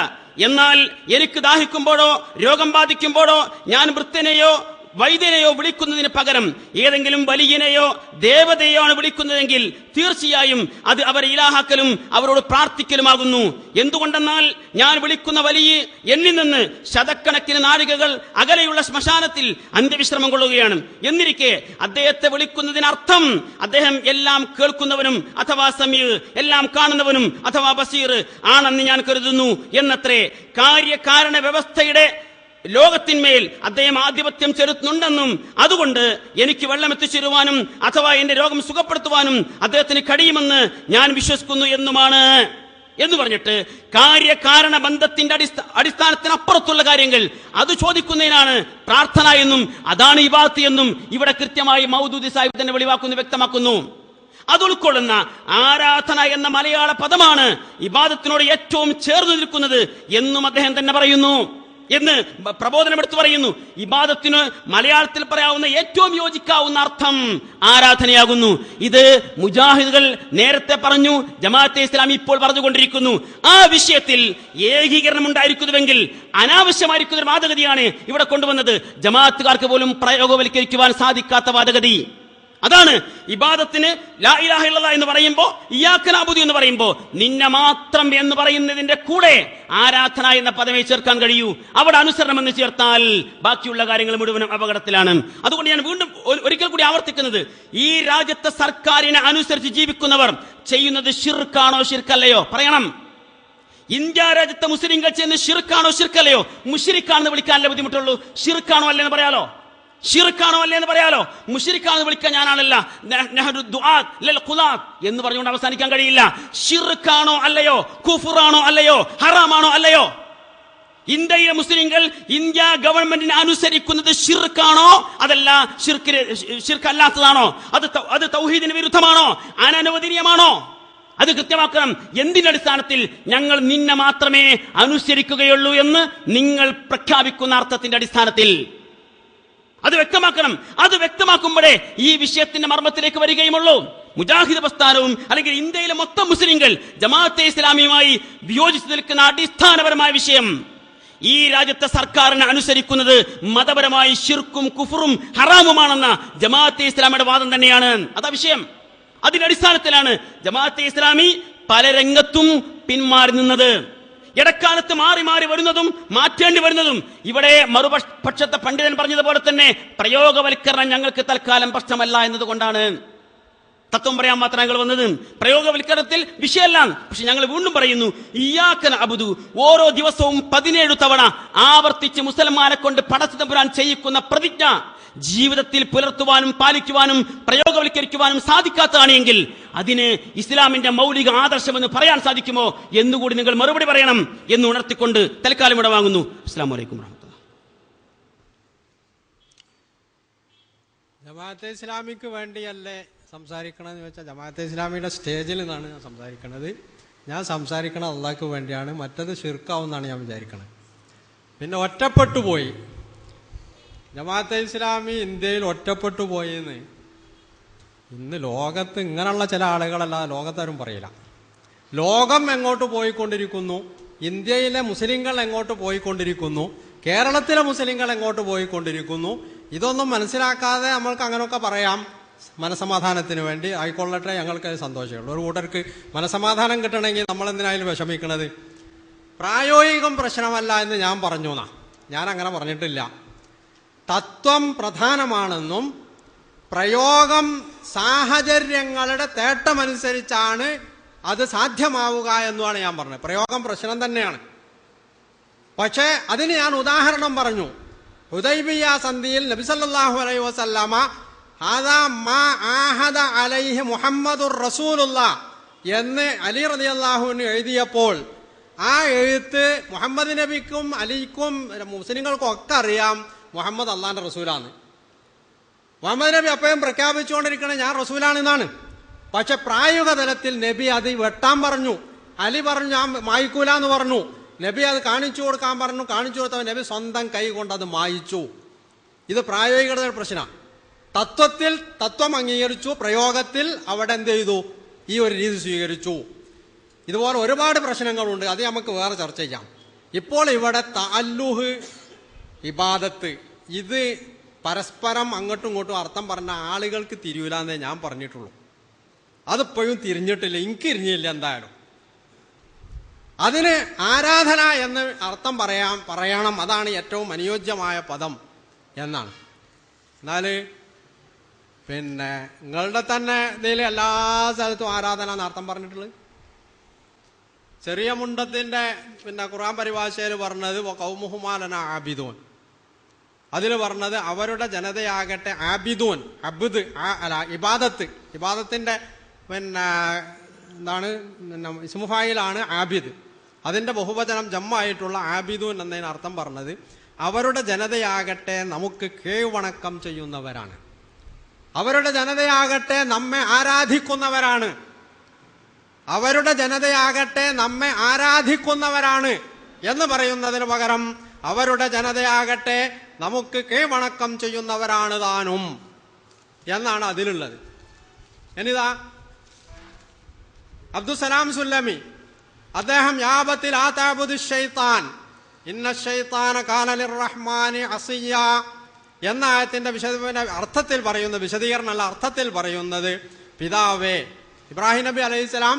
എന്നാൽ എനിക്ക് ദാഹിക്കുമ്പോഴോ രോഗം ബാധിക്കുമ്പോഴോ ഞാൻ ഭൃത്യനെയോ വൈദ്യനെയോ വിളിക്കുന്നതിന് പകരം ഏതെങ്കിലും വലിയനെയോ ദേവതയോ ആണ് വിളിക്കുന്നതെങ്കിൽ തീർച്ചയായും അത് അവരെ ഇലാഹാക്കലും അവരോട് പ്രാർത്ഥിക്കലുമാകുന്നു. എന്തുകൊണ്ടെന്നാൽ ഞാൻ വിളിക്കുന്ന വലിയ എന്നിൽ നിന്ന് ശതക്കണക്കിന് നാഴികകൾ അകലെയുള്ള ശ്മശാനത്തിൽ അന്ത്യവിശ്രമം കൊള്ളുകയാണ്. എന്നിരിക്കെ അദ്ദേഹത്തെ വിളിക്കുന്നതിനർത്ഥം അദ്ദേഹം എല്ലാം കേൾക്കുന്നവനും അഥവാ സമീർ, എല്ലാം കാണുന്നവനും അഥവാ ബസീർ ആണെന്ന് ഞാൻ കരുതുന്നു എന്നത്രേ. കാര്യകാരണ വ്യവസ്ഥയുടെ ലോകത്തിന്മേൽ അദ്ദേഹം ആധിപത്യം ചെലുത്തുന്നുണ്ടെന്നും അതുകൊണ്ട് എനിക്ക് വെള്ളം എത്തിച്ചേരുവാനും അഥവാ എന്റെ രോഗം സുഖപ്പെടുത്തുവാനും അദ്ദേഹത്തിന് കഴിയുമെന്ന് ഞാൻ വിശ്വസിക്കുന്നു എന്നുമാണ് എന്ന് പറഞ്ഞിട്ട് കാര്യകാരണ ബന്ധത്തിന്റെ അടിസ്ഥാനത്തിനപ്പുറത്തുള്ള കാര്യങ്ങൾ അത് ചോദിക്കുന്നതിനാണ് പ്രാർത്ഥന എന്നും അതാണ് ഇബാദത്ത് എന്നും ഇവിടെ കൃത്യമായി മൗദൂദി സാഹിബ് തന്നെ വെളിവാക്കുന്നു, വ്യക്തമാക്കുന്നു. അത് ഉൾക്കൊള്ളുന്ന ആരാധന എന്ന മലയാള പദമാണ് ഇബാദത്തിനോട് ഏറ്റവും ചേർന്ന് നിൽക്കുന്നത് എന്നും അദ്ദേഹം തന്നെ പറയുന്നു എന്ന് പ്രബോധനം എടുത്തു പറയുന്നു. ഇബാദത്തിന് മലയാളത്തിൽ പറയാവുന്ന ഏറ്റവും യോജിക്കാവുന്ന അർത്ഥം ആരാധനയാകുന്നു. ഇത് മുജാഹിദുകൾ നേരത്തെ പറഞ്ഞു, ജമാഅത്തെ ഇസ്ലാമി ഇപ്പോൾ പറഞ്ഞുകൊണ്ടിരിക്കുന്നു. ആ വിഷയത്തിൽ ഏകീകരണം ഉണ്ടായിരിക്കുന്നുവെങ്കിൽ അനാവശ്യമായിരിക്കുന്ന ഒരു വാദഗതിയാണ് ഇവിടെ കൊണ്ടുവന്നത്. ജമാഅത്തുകാർക്ക് പോലും പ്രയോഗവൽക്കരിക്കുവാൻ സാധിക്കാത്ത വാദഗതി. അതാണ് ഇബാദത്തിന് ലാ ഇലാഹ ഇല്ലല്ലാഹ് എന്ന് പറയുമ്പോ, ഇയ്യാക നഅ്ബുദു എന്ന് പറയുമ്പോ നിന്നെ മാത്രം എന്ന് പറയുന്നതിന്റെ കൂടെ ആരാധന എന്ന പദമേ ചേർക്കാൻ കഴിയൂ. അവിടെ അനുസരണം എന്ന് ചേർത്താൽ ബാക്കിയുള്ള കാര്യങ്ങൾ മുഴുവനും അപകടത്തിലാണ്. അതുകൊണ്ട് ഞാൻ വീണ്ടും ഒരിക്കൽ കൂടി ആവർത്തിക്കുന്നത്, ഈ രാജ്യത്തെ സർക്കാരിനെ അനുസരിച്ച് ജീവിക്കുന്നവർ ചെയ്യുന്നത് ഷിർക്കാണോ ഷിർക്കല്ലയോ പറയണം. ഇന്ത്യ രാജ്യത്തെ മുസ്ലിങ്ങൾ ചെയ്യുന്നത് ഷിർക്കാണോ ഷിർക്കല്ലയോ? മുശ്രിക്കാണെന്ന് വിളിക്കാനല്ലേ ബുദ്ധിമുട്ടുള്ളൂ. ഷിർക്കാണോ അല്ലെന്ന് പറയാലോ, ഷിർക്കാണോ അല്ലേ എന്ന് പറയാലോ. മുശ്രിക്കാണെന്ന് വിളിക്കാൻ ഞാനാണല്ല എന്ന് പറഞ്ഞുകൊണ്ട് അവസാനിക്കാൻ കഴിയില്ല. ഷിർക്കാണോ അല്ലയോ, കുഫറാണോ അല്ലയോ, ഹറാമാണോ അല്ലയോ? ഇന്ത്യയിലെ മുസ്ലിങ്ങൾ ഇന്ത്യ ഗവൺമെന്റിനെ അനുസരിക്കുന്നത് ഷിർക്കാണോ അതല്ല ഷിർക്കല്ലാത്തതാണോ? അത് തൗഹീദിന് വിരുദ്ധമാണോ, അനനുവദനീയമാണോ? അത് കൃത്യമാക്കണം. എന്തിന്റെ അടിസ്ഥാനത്തിൽ? ഞങ്ങൾ നിന്നെ മാത്രമേ അനുസരിക്കുകയുള്ളൂ എന്ന് നിങ്ങൾ പ്രഖ്യാപിക്കുന്ന അർത്ഥത്തിന്റെ അടിസ്ഥാനത്തിൽ അത് വ്യക്തമാക്കണം. അത് വ്യക്തമാക്കുമ്പോഴേ ഈ വിഷയത്തിന്റെ മർമ്മത്തിലേക്ക് വരികയുമുള്ളൂ. മുജാഹിദ് പ്രസ്ഥാനവും അല്ലെങ്കിൽ ഇന്ത്യയിലെ മൊത്തം മുസ്ലിങ്ങൾ ജമാഅത്തെ ഇസ്ലാമിയുമായി വിയോജിച്ചു നിൽക്കുന്ന അടിസ്ഥാനപരമായ വിഷയം ഈ രാജ്യത്തെ സർക്കാരിനെ അനുസരിക്കുന്നത് മതപരമായി ശിർക്കും കുഫറും ഹറാമുമാണെന്ന ജമാഅത്തെ ഇസ്ലാമിയുടെ വാദം തന്നെയാണ്. അതാ വിഷയം. അതിന്റെ അടിസ്ഥാനത്തിലാണ് ജമാഅത്തെ ഇസ്ലാമി പല രംഗത്തും പിന്മാറി നിന്നത്. ഇടക്കാലത്ത് മാറി മാറി വരുന്നതും മാറ്റേണ്ടി വരുന്നതും. ഇവിടെ മറുപക്ഷത്തെ പണ്ഡിതൻ പറഞ്ഞതുപോലെ തന്നെ പ്രയോഗവൽക്കരണം ഞങ്ങൾക്ക് തൽക്കാലം പ്രശ്നമല്ല എന്നതുകൊണ്ടാണ് തത്വം പറയാൻ മാത്രം ഞങ്ങൾ വന്നത്. പ്രയോഗവൽക്കരണത്തിൽ വിഷയമല്ല. പക്ഷെ ഞങ്ങൾ വീണ്ടും പറയുന്നു, ഇയ്യാക നഅ്ബുദു ഓരോ ദിവസവും 17 തവണ ആവർത്തിച്ച് മുസൽമാനെ കൊണ്ട് പടച്ച തമ്പുരാൻ ചെയ്യിക്കുന്ന പ്രതിജ്ഞ ജീവിതത്തിൽ പുലർത്തുവാനും പാലിക്കുവാനും പ്രയോഗവൽക്കരിക്കുവാനും സാധിക്കാത്തതാണെങ്കിൽ അതിന് ഇസ്ലാമിന്റെ മൗലിക ആദർശമെന്ന് പറയാൻ സാധിക്കുമോ എന്നുകൂടി നിങ്ങൾ മറുപടി പറയണം എന്ന് ഉണർത്തിക്കൊണ്ട് തൽക്കാലം ഇവിടെ വാങ്ങുന്നു. അസ്സലാമു അലൈക്കും വറഹ്മത്തുള്ളാഹി. ജമാഅത്തെ ഇസ്ലാമിക്ക് വേണ്ടിയല്ലേ സംസാരിക്കണമെന്ന് ചോദിച്ചാൽ ജമാഅത്തെ ഇസ്ലാമിയുടെ സ്റ്റേജിൽ നിന്നാണ് ഞാൻ സംസാരിക്കുന്നത്. ഞാൻ സംസാരിക്കണത് അള്ളാഹ്ക്ക് വേണ്ടിയാണ്. മറ്റത് ശിർക്കാവുമെന്നാണ് ഞാൻ വിചാരിക്കുന്നത്. പിന്നെ ഒറ്റപ്പെട്ടു പോയി ജമാഅത്തെ ഇസ്ലാമി ഇന്ത്യയിൽ ഒറ്റപ്പെട്ടു പോയെന്ന് ഇന്ന് ലോകത്ത് ഇങ്ങനെയുള്ള ചില ആളുകളല്ലാതെ ലോകത്താരും പറയില്ല. ലോകം എങ്ങോട്ട് പോയിക്കൊണ്ടിരിക്കുന്നു, ഇന്ത്യയിലെ മുസ്ലിങ്ങൾ എങ്ങോട്ട് പോയിക്കൊണ്ടിരിക്കുന്നു, കേരളത്തിലെ മുസ്ലിങ്ങൾ എങ്ങോട്ട് പോയിക്കൊണ്ടിരിക്കുന്നു, ഇതൊന്നും മനസ്സിലാക്കാതെ നമ്മൾക്ക് അങ്ങനെയൊക്കെ പറയാം. മനസമാധാനത്തിന് വേണ്ടി ആയിക്കൊള്ളട്ടെ, ഞങ്ങൾക്ക് സന്തോഷമുള്ളൂ. ഒരു കൂട്ടർക്ക് മനസമാധാനം കിട്ടണമെങ്കിൽ നമ്മൾ എന്തിനായാലും വിഷമിക്കണത്? പ്രായോഗികം പ്രശ്നമല്ല എന്ന് ഞാൻ പറഞ്ഞു എന്നാ. ഞാൻ അങ്ങനെ പറഞ്ഞിട്ടില്ല. തത്വം പ്രധാനമാണെന്നും പ്രയോഗം സാഹചര്യങ്ങളുടെ തേട്ടമനുസരിച്ചാണ് അത് സാധ്യമാവുക എന്നുമാണ് ഞാൻ പറഞ്ഞത്. പ്രയോഗം പ്രശ്നം തന്നെയാണ്. പക്ഷേ അതിന് ഞാൻ ഉദാഹരണം പറഞ്ഞു. ഹുദൈബിയ സന്ധിയിൽ നബി സല്ലല്ലാഹു അലൈഹി വസല്ലമ ഹാദാ മാ ആഹദ അലൈഹി മുഹമ്മദുർ റസൂലുള്ളാഹ് എന്ന് അലി റളിയല്ലാഹു അൻഹു എഴുതിയപ്പോൾ ആ എഴുത്ത് മുഹമ്മദ് നബിക്കും അലിക്കും മുസ്ലിങ്ങൾക്കും ഒക്കെ അറിയാം മുഹമ്മദ് അള്ളാന്റെ റസൂലാണ്. മുഹമ്മദ് നബി അപ്പോഴും പ്രഖ്യാപിച്ചുകൊണ്ടിരിക്കണേ ഞാൻ റസൂലാണെന്നാണ്. പക്ഷെ പ്രായോഗിക തലത്തിൽ നബി അത് വെട്ടാൻ പറഞ്ഞു. അലി പറഞ്ഞു ഞാൻ മായ്ക്കൂല എന്ന് പറഞ്ഞു. നബി അത് കാണിച്ചു കൊടുക്കാൻ പറഞ്ഞു. കാണിച്ചു കൊടുത്തവൻ നബി സ്വന്തം കൈ കൊണ്ട് അത് മായിച്ചു. ഇത് പ്രായോഗികത പ്രശ്നമാണ്. തത്വത്തിൽ തത്വം അംഗീകരിച്ചു, പ്രയോഗത്തിൽ അവിടെ എന്ത് ചെയ്തു? ഈ ഒരു രീതി സ്വീകരിച്ചു. ഇതുപോലെ ഒരുപാട് പ്രശ്നങ്ങളുണ്ട്. അത് നമുക്ക് വേറെ ചർച്ച ചെയ്യാം. ഇപ്പോൾ ഇവിടെ തഅല്ലുഹ്, ഇബാദത്ത്, ഇത് പരസ്പരം അങ്ങോട്ടും ഇങ്ങോട്ടും അർത്ഥം പറഞ്ഞ ആളുകൾക്ക് തിരിയൂലെന്നേ ഞാൻ പറഞ്ഞിട്ടുള്ളൂ. അതിപ്പോഴും തിരിഞ്ഞിട്ടില്ല. എനിക്ക് തിരിഞ്ഞില്ല. എന്തായാലും അതിന് ആരാധന എന്ന് അർത്ഥം പറയണം. അതാണ് ഏറ്റവും അനുയോജ്യമായ പദം എന്നാണ്. എന്നാൽ പിന്നെ നിങ്ങളുടെ തന്നെ ഇതിൽ എല്ലാ സ്ഥലത്തും ആരാധന എന്ന് അർത്ഥം പറഞ്ഞിട്ടുള്ളത്. ചെറിയ മുണ്ടത്തിന്റെ ഖുർആൻ പരിഭാഷയിൽ പറഞ്ഞത് ഖൗമുഹുമാലന ആബിദൂൻ, അതിൽ പറഞ്ഞത് അവരുടെ ജനതയാകട്ടെ ആബിദൂൻ, അബ്ദ് അല്ല ഇബാദത്ത്, ഇബാദത്തിന്റെ എന്താണ് ഇസ്മുഫായിലാണ് ആബിദ്. അതിന്റെ ബഹുവചനം ജമ്മായിട്ടുള്ള ആബിദൂൻ എന്നതിന് അർത്ഥം പറഞ്ഞത് അവരുടെ ജനതയാകട്ടെ നമുക്ക് കീഴ്വണക്കം ചെയ്യുന്നവരാണ്, അവരുടെ ജനതയാകട്ടെ നമ്മെ ആരാധിക്കുന്നവരാണ്, അവരുടെ ജനതയാകട്ടെ നമ്മെ ആരാധിക്കുന്നവരാണ് എന്ന് പറയുന്നതിന് പകരം അവരുടെ ജനതയാകട്ടെ നമുക്ക് കീഴ്വണക്കം ചെയ്യുന്നവരാണ് താനും എന്നാണ് അതിലുള്ളത്. എന്നിതാ അബ്ദുസലാം സുല്ലമി അദ്ദേഹം യാബത്തിൽ ആ തഅബുദു ശൈത്താൻ ഇന്ന ശൈത്താന കാന ലിർറഹ്മാനി അസിയ എന്ന ആയത്തിന്റെ അർത്ഥത്തിൽ പറയുന്ന വിശദീകരണമല്ല, അർത്ഥത്തിൽ പറയുന്നത് പിതാവേ, ഇബ്രാഹിം നബി അലൈഹിസ്സലാം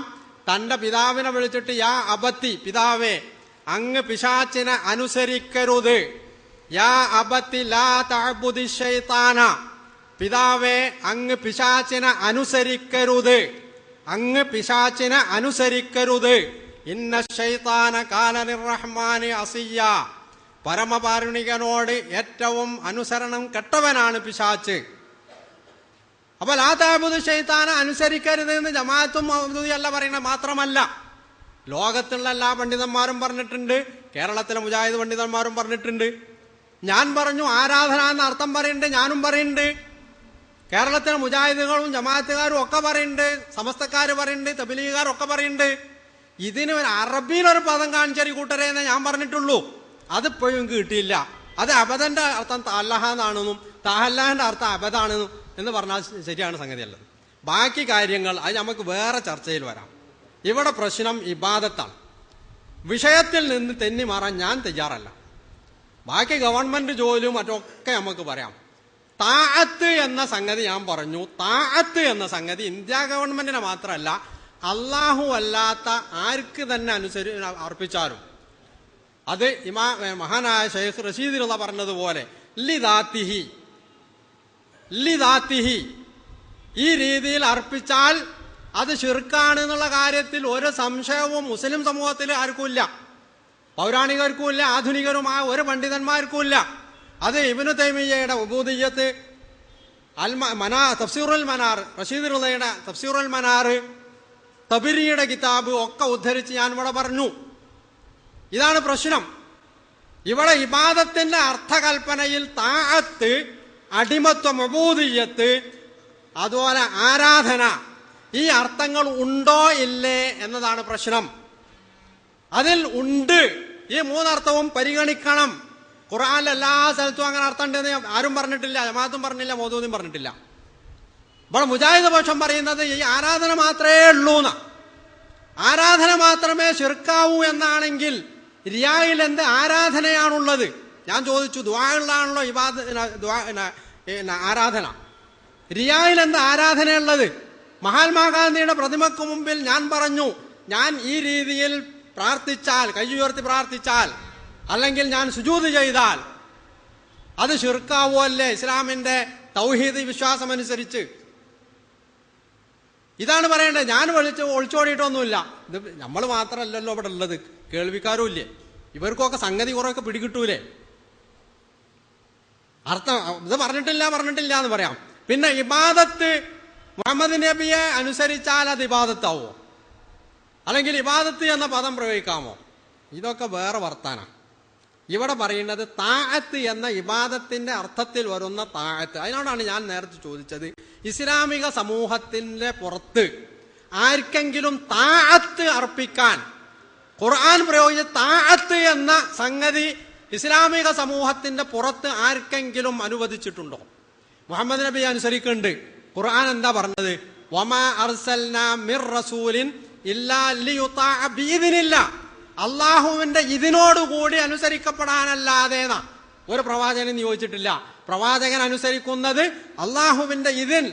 തന്റെ പിതാവിനെ വിളിച്ചിട്ട് യാ അബത്തി, പിതാവേ അങ്ങ് പിശാചിനെ അനുസരിക്കരുത്, യാ അബത്തി ലാ തഅബുദി ശൈത്താന, പിതാവേ അങ്ങ് പിശാചിനെ അനുസരിക്കരുത്, അങ്ങ് പിശാചിനെ അനുസരിക്കരുത്, ഇന്ന ശൈത്താന കാന ലിർറഹ്മാനി അസിയ, പരമകാരുണികനോട് ഏറ്റവും അനുസരണം കെട്ടവനാണ് പിശാച്. അപ്പൊ ലാ തഅബുദു ശൈത്താനെ അനുസരിക്കരുത് എന്ന് ജമാഅത്തും മൗദൂദിയല്ല പറയുന്നത്. മാത്രമല്ല ലോകത്തുള്ള എല്ലാ പണ്ഡിതന്മാരും പറഞ്ഞിട്ടുണ്ട്, കേരളത്തിലെ മുജാഹിദ് പണ്ഡിതന്മാരും പറഞ്ഞിട്ടുണ്ട്. ഞാൻ പറഞ്ഞു ആരാധന എന്ന അർത്ഥം പറയുന്നുണ്ട്, ഞാനും പറയുന്നുണ്ട്, കേരളത്തിലെ മുജാഹിദുകളും ജമാഅത്തുകാരും ഒക്കെ പറയുന്നുണ്ട്, സമസ്തക്കാർ പറയുന്നുണ്ട്, തബ്ലീഗുകാരൊക്കെ പറയുന്നുണ്ട്. ഇതിന് ഒരു അറബിയിലൊരു പദം കാണിച്ചൊരു കൂട്ടരെ എന്ന് ഞാൻ പറഞ്ഞിട്ടുള്ളൂ. അതിപ്പോഴും കിട്ടിയില്ല. അത് അബദന്റെ അർത്ഥം തഅല്ലഹ എന്നാണെന്നും തഅല്ലഹന്റെ അർത്ഥം അബദാണെന്നും എന്ന് പറഞ്ഞാൽ ശരിയാണ് സംഗതിയല്ലത്. ബാക്കി കാര്യങ്ങൾ അത് നമുക്ക് വേറെ ചർച്ചയിൽ വരാം. ഇവിടെ പ്രശ്നം ഇബാദത്താണ്. വിഷയത്തിൽ നിന്ന് തെന്നി മാറാൻ ഞാൻ തയ്യാറല്ല. ബാക്കി ഗവൺമെന്റ് ജോലിയും മറ്റൊക്കെ നമുക്ക് പറയാം. താഅത്ത് എന്ന സംഗതി ഞാൻ പറഞ്ഞു. താഅത്ത് എന്ന സംഗതി ഇന്ത്യ ഗവൺമെന്റിനെ മാത്രമല്ല അള്ളാഹു അല്ലാത്ത ആർക്ക് തന്നെ അർപ്പിച്ചാലും അത് മഹാനായ ഷെയ്ഖ് റഷീദ് പറഞ്ഞതുപോലെ ലിദാത്തിഹി ഈ രീതിയിൽ അർപ്പിച്ചാൽ അത് ശിർക്കാണ് എന്നുള്ള കാര്യത്തിൽ ഒരു സംശയവും മുസ്ലിം സമൂഹത്തിൽ ആർക്കുമില്ല, പൗരാണികർക്കുമില്ല, ആധുനികരുമായ ഒരു പണ്ഡിതന്മാർക്കുമില്ല. അത് ഇബ്നു തൈമിയ്യയുടെ ഉബൂദിയ്യത്ത്, തഫ്സീറുൽ മനാർ, റഷീദ് റുളയുടെ തഫ്സീറുൽ മനാർ, തബരിയുടെ കിതാബ് ഒക്കെ ഉദ്ധരിച്ച് ഞാൻ ഇവിടെ പറഞ്ഞു. ഇതാണ് പ്രശ്നം. ഇവിടെ ഇബാദത്തിന്റെ അർത്ഥകൽപ്പനയിൽ താഅത്ത്, അടിമത്വം, ഉബൂദിയ്യത്ത്, അതുപോലെ ആരാധന, ഈ അർത്ഥങ്ങൾ ഉണ്ടോ ഇല്ലേ എന്നതാണ് പ്രശ്നം. അതിൽ ഉണ്ട്. ഈ മൂന്നർത്ഥവും പരിഗണിക്കണം. ഖുർആനിൽ എല്ലാ സ്ഥലത്തും അങ്ങനെ അർത്ഥം ഉണ്ടെന്ന് ആരും പറഞ്ഞിട്ടില്ല, ജമാഅത്തും പറഞ്ഞില്ല, മൗദൂദിയും പറഞ്ഞിട്ടില്ല. ഇവിടെ മുജാഹിദ് പക്ഷം പറയുന്നത് ഈ ആരാധന മാത്രമേ ഉള്ളൂ എന്നാ. ആരാധന മാത്രമേ ശിർക്കാവൂ എന്നാണെങ്കിൽ റിയായിൽ എന്ത് ആരാധനയാണുള്ളത്? ഞാൻ ചോദിച്ചു. ദുആയിലാണല്ലോ ആരാധന. റിയായിൽ എന്ത് ആരാധനയുള്ളത്? മഹാത്മാഗാന്ധിയുടെ പ്രതിമക്ക് മുമ്പിൽ ഞാൻ പറഞ്ഞു, ഞാൻ ഈ രീതിയിൽ പ്രാർത്ഥിച്ചാൽ, കൈയുയർത്തി പ്രാർത്ഥിച്ചാൽ, അല്ലെങ്കിൽ ഞാൻ സുജൂദ് ചെയ്താൽ അത് ശിർക്കാവോ അല്ലേ? ഇസ്ലാമിന്റെ തൗഹീദ് വിശ്വാസമനുസരിച്ച്. ഇതാണ് പറയേണ്ടത്. ഞാൻ ഒളിച്ചോടിയിട്ടൊന്നുമില്ല. ഇത് നമ്മൾ മാത്രമല്ലല്ലോ ഇവിടെ ഉള്ളത്, കേൾവിക്കാരും ഇല്ലേ? ഇവർക്കൊക്കെ സംഗതി കുറെയൊക്കെ പിടികിട്ടൂലേ? അർത്ഥം ഇത് പറഞ്ഞിട്ടില്ല എന്ന് പറയാം. പിന്നെ ഇബാദത്ത് മുഹമ്മദ് നബിയെ അനുസരിച്ചാൽ അത് ഇബാദത്താവോ? അല്ലെങ്കിൽ ഇബാദത്ത് എന്ന പദം പ്രയോഗിക്കാമോ? ഇതൊക്കെ വേറെ വർത്താനം. ഇവിടെ പറയുന്നത് താഅത്ത് എന്ന ഇബാദത്തിന്റെ അർത്ഥത്തിൽ വരുന്ന താഅത്ത്. അതിനോടാണ് ഞാൻ നേരത്തെ ചോദിച്ചത്, ഇസ്ലാമിക സമൂഹത്തിന്റെ പുറത്ത് ആർക്കെങ്കിലും താഅത്ത് അർപ്പിക്കാൻ ഖുർആൻ പ്രയോഗിച്ച താഅത്ത് എന്ന സംഗതി ഇസ്ലാമിക സമൂഹത്തിന്റെ പുറത്ത് ആർക്കെങ്കിലും അനുവദിച്ചിട്ടുണ്ടോ? മുഹമ്മദ് നബി അനുസരിക്കുന്നുണ്ട്. ഖുർആൻ എന്താ പറഞ്ഞത്? വമാ അർസൽനാ മിർ റസൂലിൻ ഇല്ലാ ലിയുതാഅ ബിഇദ്നില്ലാഹ്, അള്ളാഹുവിന്റെ ഇതിനോടുകൂടി അനുസരിക്കപ്പെടാനല്ലാതെ ഒരു പ്രവാചകനെ നിയോഗിച്ചിട്ടില്ല. പ്രവാചകൻ അനുസരിക്കുന്നത് അള്ളാഹുവിന്റെ ഇതിൻ.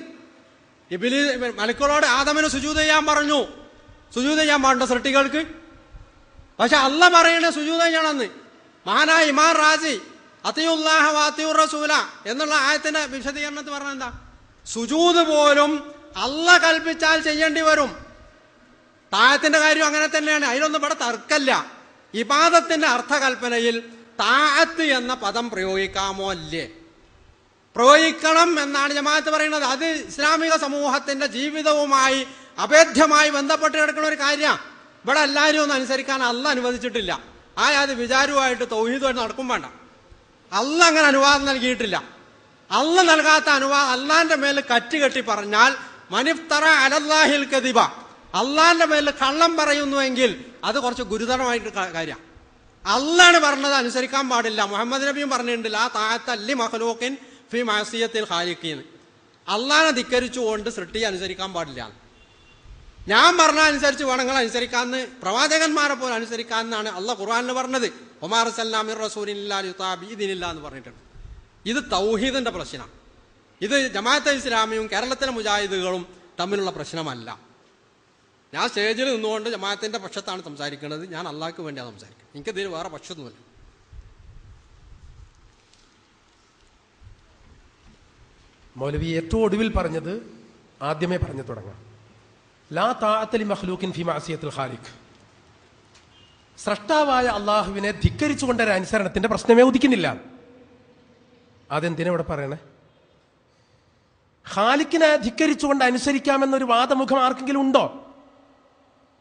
മലക്കുകളോട് ആദമിന് സുജൂദ് ചെയ്യാൻ പറഞ്ഞു. സുജൂദ് ചെയ്യാൻ പാടുണ്ടോ സൃഷ്ടികൾക്ക്? പക്ഷെ അള്ളാഹ് പറയണ സുജൂദ് ചെയ്യണമെന്ന്. മഹാനായ ഇമാം റാസി അത്തിയുല്ലാഹ വാത്തിയുർ റസൂല എന്നുള്ള ആയത്തിന്റെ വിശദീകരണത്തിൽ പറഞ്ഞ എന്താ? സുജൂദ് പോലും അള്ളാഹ് കൽപ്പിച്ചാൽ ചെയ്യേണ്ടി വരും. താഴത്തിന്റെ കാര്യം അങ്ങനെ തന്നെയാണ്. അതിലൊന്നും ഇവിടെ തർക്കല്ല. ഇബാദത്തിന്റെ അർത്ഥകൽപ്പനയിൽ താഅത്ത് എന്ന പദം പ്രയോഗിക്കാമോ? അല്ലേ? പ്രയോഗിക്കണം എന്നാണ് ജമാഅത്ത് പറയുന്നത്. അത് ഇസ്ലാമിക സമൂഹത്തിന്റെ ജീവിതവുമായി അഭേദ്യമായി ബന്ധപ്പെട്ട് കിടക്കുന്ന ഒരു കാര്യമാണ്. ഇവിടെ എല്ലാവരും ഒന്നും അനുസരിക്കാൻ അള്ളാഹ് അനുവദിച്ചിട്ടില്ല. അത് വിചാരവുമായിട്ട് തൗഹീദുമായിട്ട് നടക്കും വേണ്ട. അള്ളാഹ് അങ്ങനെ അനുവാദം നൽകിയിട്ടില്ല. അള്ളാഹ് നൽകാത്ത അനുവാദം അള്ളാഹിന്റെ മേൽ കെട്ടി പറഞ്ഞാൽ മനിഫ്തറ അലല്ലാഹിൽ കദിബ, അള്ളാഹിന്റെ മേൽ കള്ളം പറയുന്നുവെങ്കിൽ അത് കുറച്ച് ഗുരുതരമായിട്ട് കാര്യം. അള്ളാഹാണ് പറഞ്ഞത് അനുസരിക്കാൻ പാടില്ല. മുഹമ്മദ് നബിയും പറഞ്ഞിട്ടുണ്ട്, ലാ താഅത്ത ലി മഖ്ലൂഖിൻ ഫി മഅസിയത്തിൽ ഖാലിഖീൻ, അള്ളാഹിനെ ധിക്കരിച്ചുകൊണ്ട് സൃഷ്ടിയെ അനുസരിക്കാൻ പാടില്ല. ഞാൻ പറഞ്ഞ അനുസരിച്ച് വേണം നിങ്ങൾ അനുസരിക്കാന്ന്, പ്രവാചകന്മാരെ പോലെ അനുസരിക്കാന്നാണ് അള്ളാഹ് ഖുർആനിൽ പറഞ്ഞത്. വമാ അർസൽനാ മിർ റസൂലിൻ ഇല്ലാ ലിയുതാഅ ബിഇദ്നില്ലാഹ് എന്ന് പറഞ്ഞിട്ടുണ്ട്. ഇത് തൗഹീദിന്റെ പ്രശ്നം. ഇത് ജമാഅത്തെ ഇസ്ലാമിയും കേരളത്തിലെ മുജാഹിദുകളും തമ്മിലുള്ള പ്രശ്നമല്ല. ഞാൻ സ്റ്റേജിൽ നിന്നുകൊണ്ട് ജമാഅത്തിന്റെ പക്ഷത്താണ് സംസാരിക്കുന്നത്. ഞാൻ അള്ളാഹ്ക്ക് വേണ്ടിയാണ് സംസാരിക്കുന്നത്. എനിക്കിതിൽ വേറെ പക്ഷമൊന്നുമില്ല. മൗലവി ഏറ്റവും ഒടുവിൽ പറഞ്ഞത് ആദ്യമേ പറഞ്ഞു തുടങ്ങാം. ലാ താഅത്ത ലി മഖ്ലൂഖിൻ ഫി മഅസിയത്തിൽ ഖാലിഖ്, സ്രഷ്ടാവായ അള്ളാഹുവിനെ ധിക്കരിച്ചുകൊണ്ടൊരു അനുസരണത്തിന്റെ പ്രശ്നമേ ഉദിക്കുന്നില്ല. അതെന്തിനാ ഇവിടെ പറയണേ? ഖാലിഖിനെ ധിക്കരിച്ചുകൊണ്ട് അനുസരിക്കാമെന്നൊരു വാദമുഖം ആർക്കെങ്കിലും ഉണ്ടോ?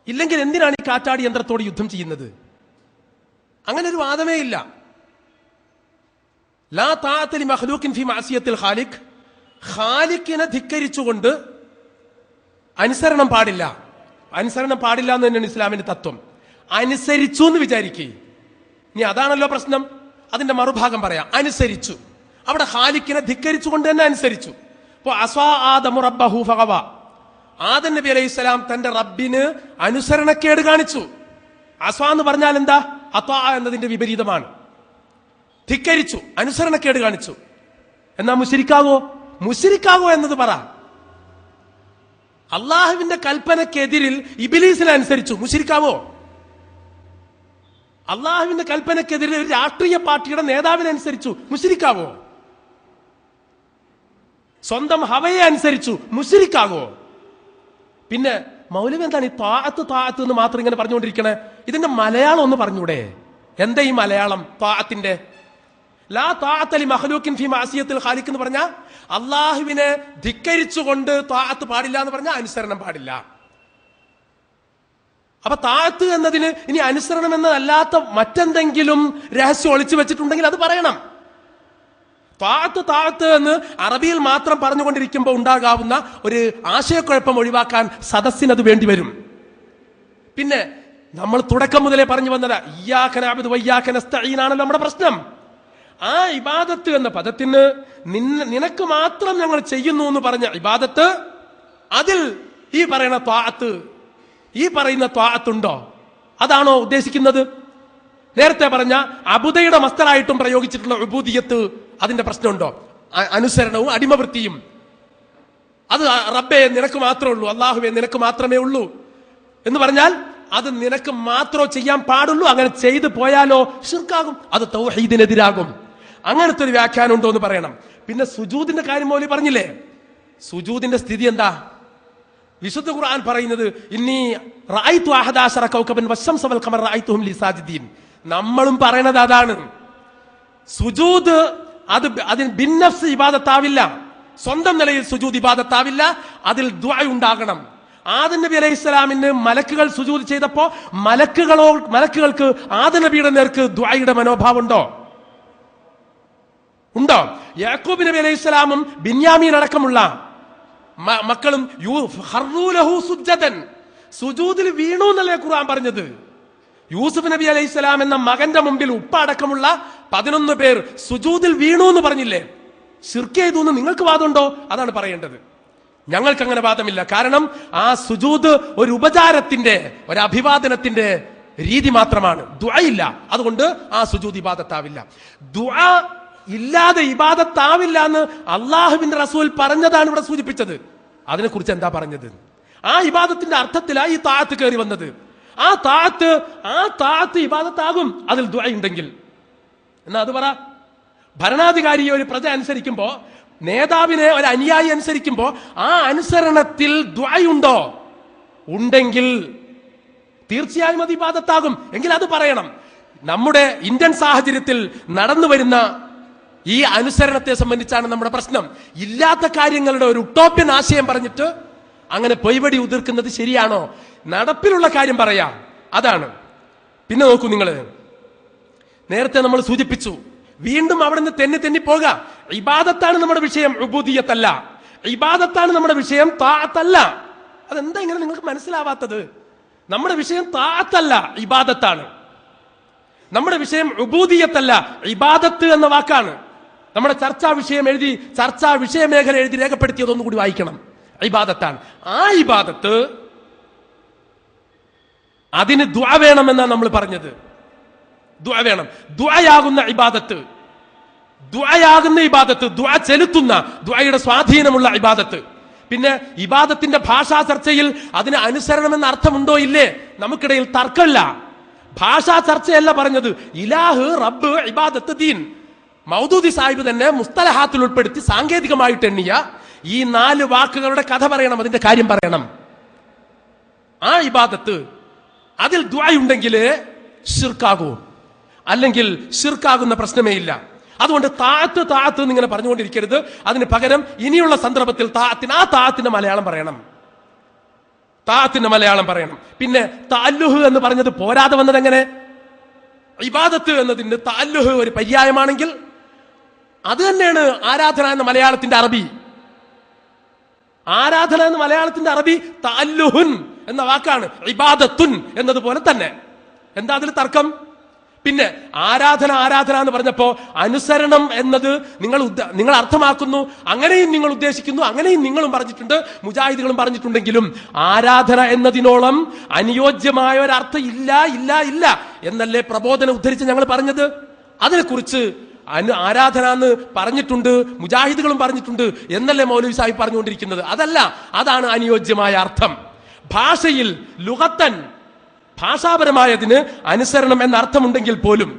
ഇല്ലെങ്കിൽ എന്തിനാണ് ഈ കാറ്റാടി യന്ത്രത്തോട് യുദ്ധം ചെയ്യുന്നത്? അങ്ങനെ ഒരു വാദമേ ഇല്ല. ലാ താഅത്ത ലി മഖ്ലൂഖിൻ ഫി മഅസിയത്തിൽ ഖാലിഖ്, ഖാലിഖിനെ ധിക്കരിച്ചുകൊണ്ട് അനുസരണം പാടില്ല. അനുസരണം പാടില്ല എന്ന് തന്നെയാണ് ഇസ്ലാമിന്റെ തത്വം. അനുസരിച്ചു എന്ന് വിചാരിക്കേ, ഇനി അതാണല്ലോ പ്രശ്നം. അതിന്റെ മറുഭാഗം പറയാം, അനുസരിച്ചു. അവിടെ ഖാലിഖിനെ ധിക്കരിച്ചുകൊണ്ട് തന്നെ അനുസരിച്ചു. ഇപ്പൊ അസ്വാ ആദമു റബ്ബഹു ഫഗവ, ആദം നബി അലൈഹിസ്സലാം തന്റെ റബ്ബിന് അനുസരണക്കേട് കാണിച്ചു. അസ്വാ എന്ന് പറഞ്ഞാൽ എന്താ? അത്വാ എന്നതിന്റെ വിപരീതമാണ്. ധിക്കരിച്ചു, അനുസരണക്കേട് കാണിച്ചു. എന്നാ മുശ്രിക്കാവോ? മുശ്രിക്കാവോ എന്നത് പറ. അള്ളാഹുവിന്റെ കൽപ്പനക്കെതിരിൽ ഇബ്ലീസിനെ അനുസരിച്ചു, മുശ്രിക്കാവോ? അള്ളാഹുവിന്റെ കൽപ്പനക്കെതിരിൽ ഒരു രാഷ്ട്രീയ പാർട്ടിയുടെ നേതാവിനെ അനുസരിച്ചു, മുശ്രിക്കാവോ? സ്വന്തം ഹവയെ അനുസരിച്ചു, മുശ്രിക്കാവോ? പിന്നെ മൗലവി എന്താണ് ഈ താഅത്ത് എന്ന് മാത്രം ഇങ്ങനെ പറഞ്ഞുകൊണ്ടിരിക്കണേ? ഇതിന്റെ മലയാളം ഒന്ന് പറഞ്ഞൂടെ? എന്താ ഈ മലയാളം താഅത്തിന്റെ? ലാ താഅത്ത ലി മഖ്ലൂഖിൻ ഫി മഅസിയത്തിൽ ഖാലിഖ് എന്ന് പറഞ്ഞാൽ അള്ളാഹുവിനെ ധിക്കരിച്ചുകൊണ്ട് താഅത്ത് പാടില്ല എന്ന് പറഞ്ഞാൽ അനുസരണം പാടില്ല. അപ്പൊ താഅത്ത് എന്നതിന് ഇനി അനുസരണം എന്നതല്ലാത്ത മറ്റെന്തെങ്കിലും രഹസ്യം ഒളിച്ചു വെച്ചിട്ടുണ്ടെങ്കിൽ അത് പറയണം. താഅത്ത് എന്ന് അറബിയിൽ മാത്രം പറഞ്ഞുകൊണ്ടിരിക്കുമ്പോൾ ഉണ്ടാകാവുന്ന ഒരു ആശയക്കുഴപ്പം ഒഴിവാക്കാൻ സദസ്സിനത് വേണ്ടി വരും. പിന്നെ നമ്മൾ തുടക്കം മുതലേ പറഞ്ഞു വന്നത് ഇയ്യാക നഅ്ബുദു വഇയ്യാക നസ്തഈൻ ആണല്ലോ നമ്മുടെ പ്രശ്നം. ആ ഇബാദത്ത് എന്ന പദത്തിന് നിനക്ക് മാത്രം ഞങ്ങൾ ചെയ്യുന്നു എന്ന് പറഞ്ഞ ഇബാദത്ത്, അതിൽ ഈ പറയുന്ന ത്വാഅത്തുണ്ടോ? അതാണോ ഉദ്ദേശിക്കുന്നത്? നേരത്തെ പറഞ്ഞ അബുദയുടെ മസ്തറായിട്ടും പ്രയോഗിച്ചിട്ടുള്ള ഉബൂദിയത്ത്, അതിന്റെ പ്രശ്നമുണ്ടോ? അനുസരണവും അടിമവൃത്തിയും, അത് റബ്ബേ നിനക്ക് മാത്രമേ ഉള്ളൂ, അള്ളാഹുവേ നിനക്ക് മാത്രമേ ഉള്ളൂ എന്ന് പറഞ്ഞാൽ അത് നിനക്ക് മാത്രമേ ചെയ്യാൻ പാടുള്ളൂ. അങ്ങനെ ചെയ്തു പോയാലോ ശിർക്കാകും, അത് തൗഹീദിനെതിരാകും. അങ്ങനത്തെ ഒരു വ്യാഖ്യാനം ഉണ്ടോ എന്ന് പറയണം. പിന്നെ സുജൂദിന്റെ കാര്യം മൗലവി പറഞ്ഞില്ലേ, സുജൂദിന്റെ സ്ഥിതി എന്താ? വിശുദ്ധ ഖുർആൻ പറയുന്നത് ഇന്നി റഅയ്തു അഹദാശറ കൗകബൻ വശംസ വൽ ഖമറ റഅയ്തുഹും ലി സാജിദീൻ. നമ്മളും പറയുന്നത് അതാണ്. സുജൂദ് അതിന് ബിന്നഫ്സ് ഇബാദത്താവില്ല, സ്വന്തം നിലയിൽ സുജൂദ് ഇബാദത്താവില്ല, അതിൽ ദുആ ഉണ്ടാകണം. ആദം നബി അലൈഹി സ്വലാമിന് മലക്കുകൾ സുജൂദ് ചെയ്തപ്പോ മലക്കുകൾക്ക് ആദം നബിയുടെ നേർക്ക് ദുആയുടെ മനോഭാവം ഉണ്ടോ? യാക്കൂബ് നബി അലൈഹി സ്വലാമും ബിന്യാമീൻ അടക്കമുള്ള മക്കളും സുജൂദിൽ വീണു എന്നല്ലേ ഖുർആൻ പറഞ്ഞത്. യൂസുഫ് നബി അലൈഹി സ്വലാം എന്ന മകന്റെ മുമ്പിൽ ഉപ്പ അടക്കമുള്ള 11 പേർ സുജൂദിൽ വീണു എന്ന് പറഞ്ഞില്ലേ? ശിർക്ക് ചെയ്തു എന്ന് നിങ്ങൾക്ക് വാദമുണ്ടോ? അതാണ് പറയേണ്ടത്. ഞങ്ങൾക്ക് അങ്ങനെ വാദമില്ല. കാരണം ആ സുജൂദ് ഒരു ഉപചാരത്തിന്റെ, ഒരു അഭിവാദനത്തിന്റെ രീതി മാത്രമാണ്, ദുആ ഇല്ല. അതുകൊണ്ട് ആ സുജൂദ് ഇബാദത്താവില്ല. ദുആ ഇല്ലാതെ ഇബാദത്താവില്ല എന്ന് അള്ളാഹുവിന്റെ റസൂൽ പറഞ്ഞതാണ് ഇവിടെ സൂചിപ്പിച്ചത്. അതിനെക്കുറിച്ച് എന്താ പറഞ്ഞത്? ആ ഇബാദത്തിന്റെ അർത്ഥത്തിലാണ് ഈ താഅത്ത് കയറി വന്നത്. ആ താഅത്ത് ഇബാദത്താകും അതിൽ ദുആ ഉണ്ടെങ്കിൽ. എന്നാ അത് പറ. ഭരണാധികാരിയെ ഒരു പ്രജ അനുസരിക്കുമ്പോ, നേതാവിനെ ഒരു അനുയായി അനുസരിക്കുമ്പോ ആ അനുസരണത്തിൽ ദുആ ഉണ്ടോ? ഉണ്ടെങ്കിൽ തീർച്ചയായും അത് ഇബാദത്താകും. എങ്കിൽ അത് പറയണം. നമ്മുടെ ഇന്ത്യൻ സാഹചര്യത്തിൽ നടന്നു വരുന്ന ഈ അനുസരണത്തെ സംബന്ധിച്ചാണ് നമ്മുടെ പ്രശ്നം. ഇല്ലാത്ത കാര്യങ്ങളുടെ ഒരു ഉട്ടോപ്യൻ ആശയം പറഞ്ഞിട്ട് അങ്ങനെ പൊയ്വടി ഉതിർക്കുന്നത് ശരിയാണോ? നടപ്പിലുള്ള കാര്യം പറയാം, അതാണ്. പിന്നെ നോക്കൂ, നിങ്ങൾ നേരത്തെ നമ്മൾ സൂചിപ്പിച്ചു, വീണ്ടും അവിടെ നിന്ന് തെന്നി പോക. ഇബാദത്താണ് നമ്മുടെ വിഷയം, ഉബൂദിയത്തല്ല. ഇബാദത്താണ് നമ്മുടെ വിഷയം, താഅത്തല്ല. അതെന്താ ഇങ്ങനെ നിങ്ങൾക്ക് മനസ്സിലാവാത്തത്? നമ്മുടെ വിഷയം താഅത്തല്ല, ഇബാദത്താണ്. നമ്മുടെ വിഷയം ഉബൂദിയത്തല്ല, ഇബാദത്ത് എന്ന വാക്കാണ്. നമ്മുടെ ചർച്ചാ വിഷയമേഖല എഴുതി രേഖപ്പെടുത്തിയതൊന്നും കൂടി വായിക്കണം. ഇബാദത്താണ്. ആ ഇബാദത്ത് അതിന് ദുആ വേണമെന്നാണ് നമ്മൾ പറഞ്ഞത്. ദുആ വേണം. ദുആയാകുന്ന ഇബാദത്ത്, ദുആ ചെലുത്തുന്ന, ദുആയുടെ സ്വാധീനമുള്ള ഇബാദത്ത്. പിന്നെ ഇബാദത്തിന്റെ ഭാഷാ ചർച്ചയിൽ അതിന് അനുസരണം എന്ന അർത്ഥമുണ്ടോ ഇല്ലേ? നമുക്കിടയിൽ തർക്കമില്ല. ഭാഷാ ചർച്ചയല്ല പറഞ്ഞത്. ഇലാഹ്, റബ്ബ്, ഇബാദത്ത്, ദീൻ. മൗദൂദി സാഹിബ് തന്നെ മുസ്തലഹാത്തിൽ ഉൾപ്പെടുത്തി സാങ്കേതികമായിട്ട് എണ്ണിയ ഈ 4 വാക്കുകളുടെ കഥ പറയണം, അതിന്റെ കാര്യം പറയണം. ആ ഇബാദത്ത് അതിൽ ദുആ ഉണ്ടെങ്കിൽ ശിർക്കാകൂ, അല്ലെങ്കിൽ ശിർക്കാകുന്ന പ്രശ്നമേ ഇല്ല. അതുകൊണ്ട് താഅത്ത് ഇങ്ങനെ പറഞ്ഞുകൊണ്ടിരിക്കരുത്. അതിന് പകരം ഇനിയുള്ള സന്ദർഭത്തിൽ താഅത്തിന്റെ മലയാളം പറയണം. പിന്നെ തഅല്ലുഹ് എന്ന് പറഞ്ഞത് പോരാതെ വന്നത് എങ്ങനെ? ഇബാദത്ത് എന്നതിന് തഅല്ലുഹ് ഒരു പര്യായമാണെങ്കിൽ അത് തന്നെയാണ് ആരാധന എന്ന മലയാളത്തിന്റെ അറബി. ആരാധന എന്ന മലയാളത്തിന്റെ അറബി തഅല്ലുഹുൻ എന്ന വാക്കാണ്. ഇബാദത്തുൻ എന്നതുപോലെ തന്നെ. എന്താ അതിൽ തർക്കം? പിന്നെ ആരാധന എന്ന് പറഞ്ഞപ്പോ അനുസരണം എന്നത് നിങ്ങൾ അർത്ഥമാക്കുന്നു, അങ്ങനെയും നിങ്ങൾ ഉദ്ദേശിക്കുന്നു, അങ്ങനെയും നിങ്ങളും പറഞ്ഞിട്ടുണ്ട്, മുജാഹിദുകളും പറഞ്ഞിട്ടുണ്ടെങ്കിലും ആരാധന എന്നതിനോളം അനുയോജ്യമായ ഒരർത്ഥം ഇല്ല എന്നല്ലേ പ്രബോധനം ഉദ്ധരിച്ച് ഞങ്ങൾ പറഞ്ഞത്. അതിനെക്കുറിച്ച് ആരാധന എന്ന് പറഞ്ഞിട്ടുണ്ട്, മുജാഹിദുകളും പറഞ്ഞിട്ടുണ്ട് എന്നല്ലേ മൗലവി സാഹിബ് പറഞ്ഞുകൊണ്ടിരിക്കുന്നത്. അതല്ല, അതാണ് അനുയോജ്യമായ അർത്ഥം. ഭാഷയിൽ ലുഗത്തൻ, ഭാഷാപരമായതിന് അനുസരണം എന്ന അർത്ഥമുണ്ടെങ്കിൽ പോലും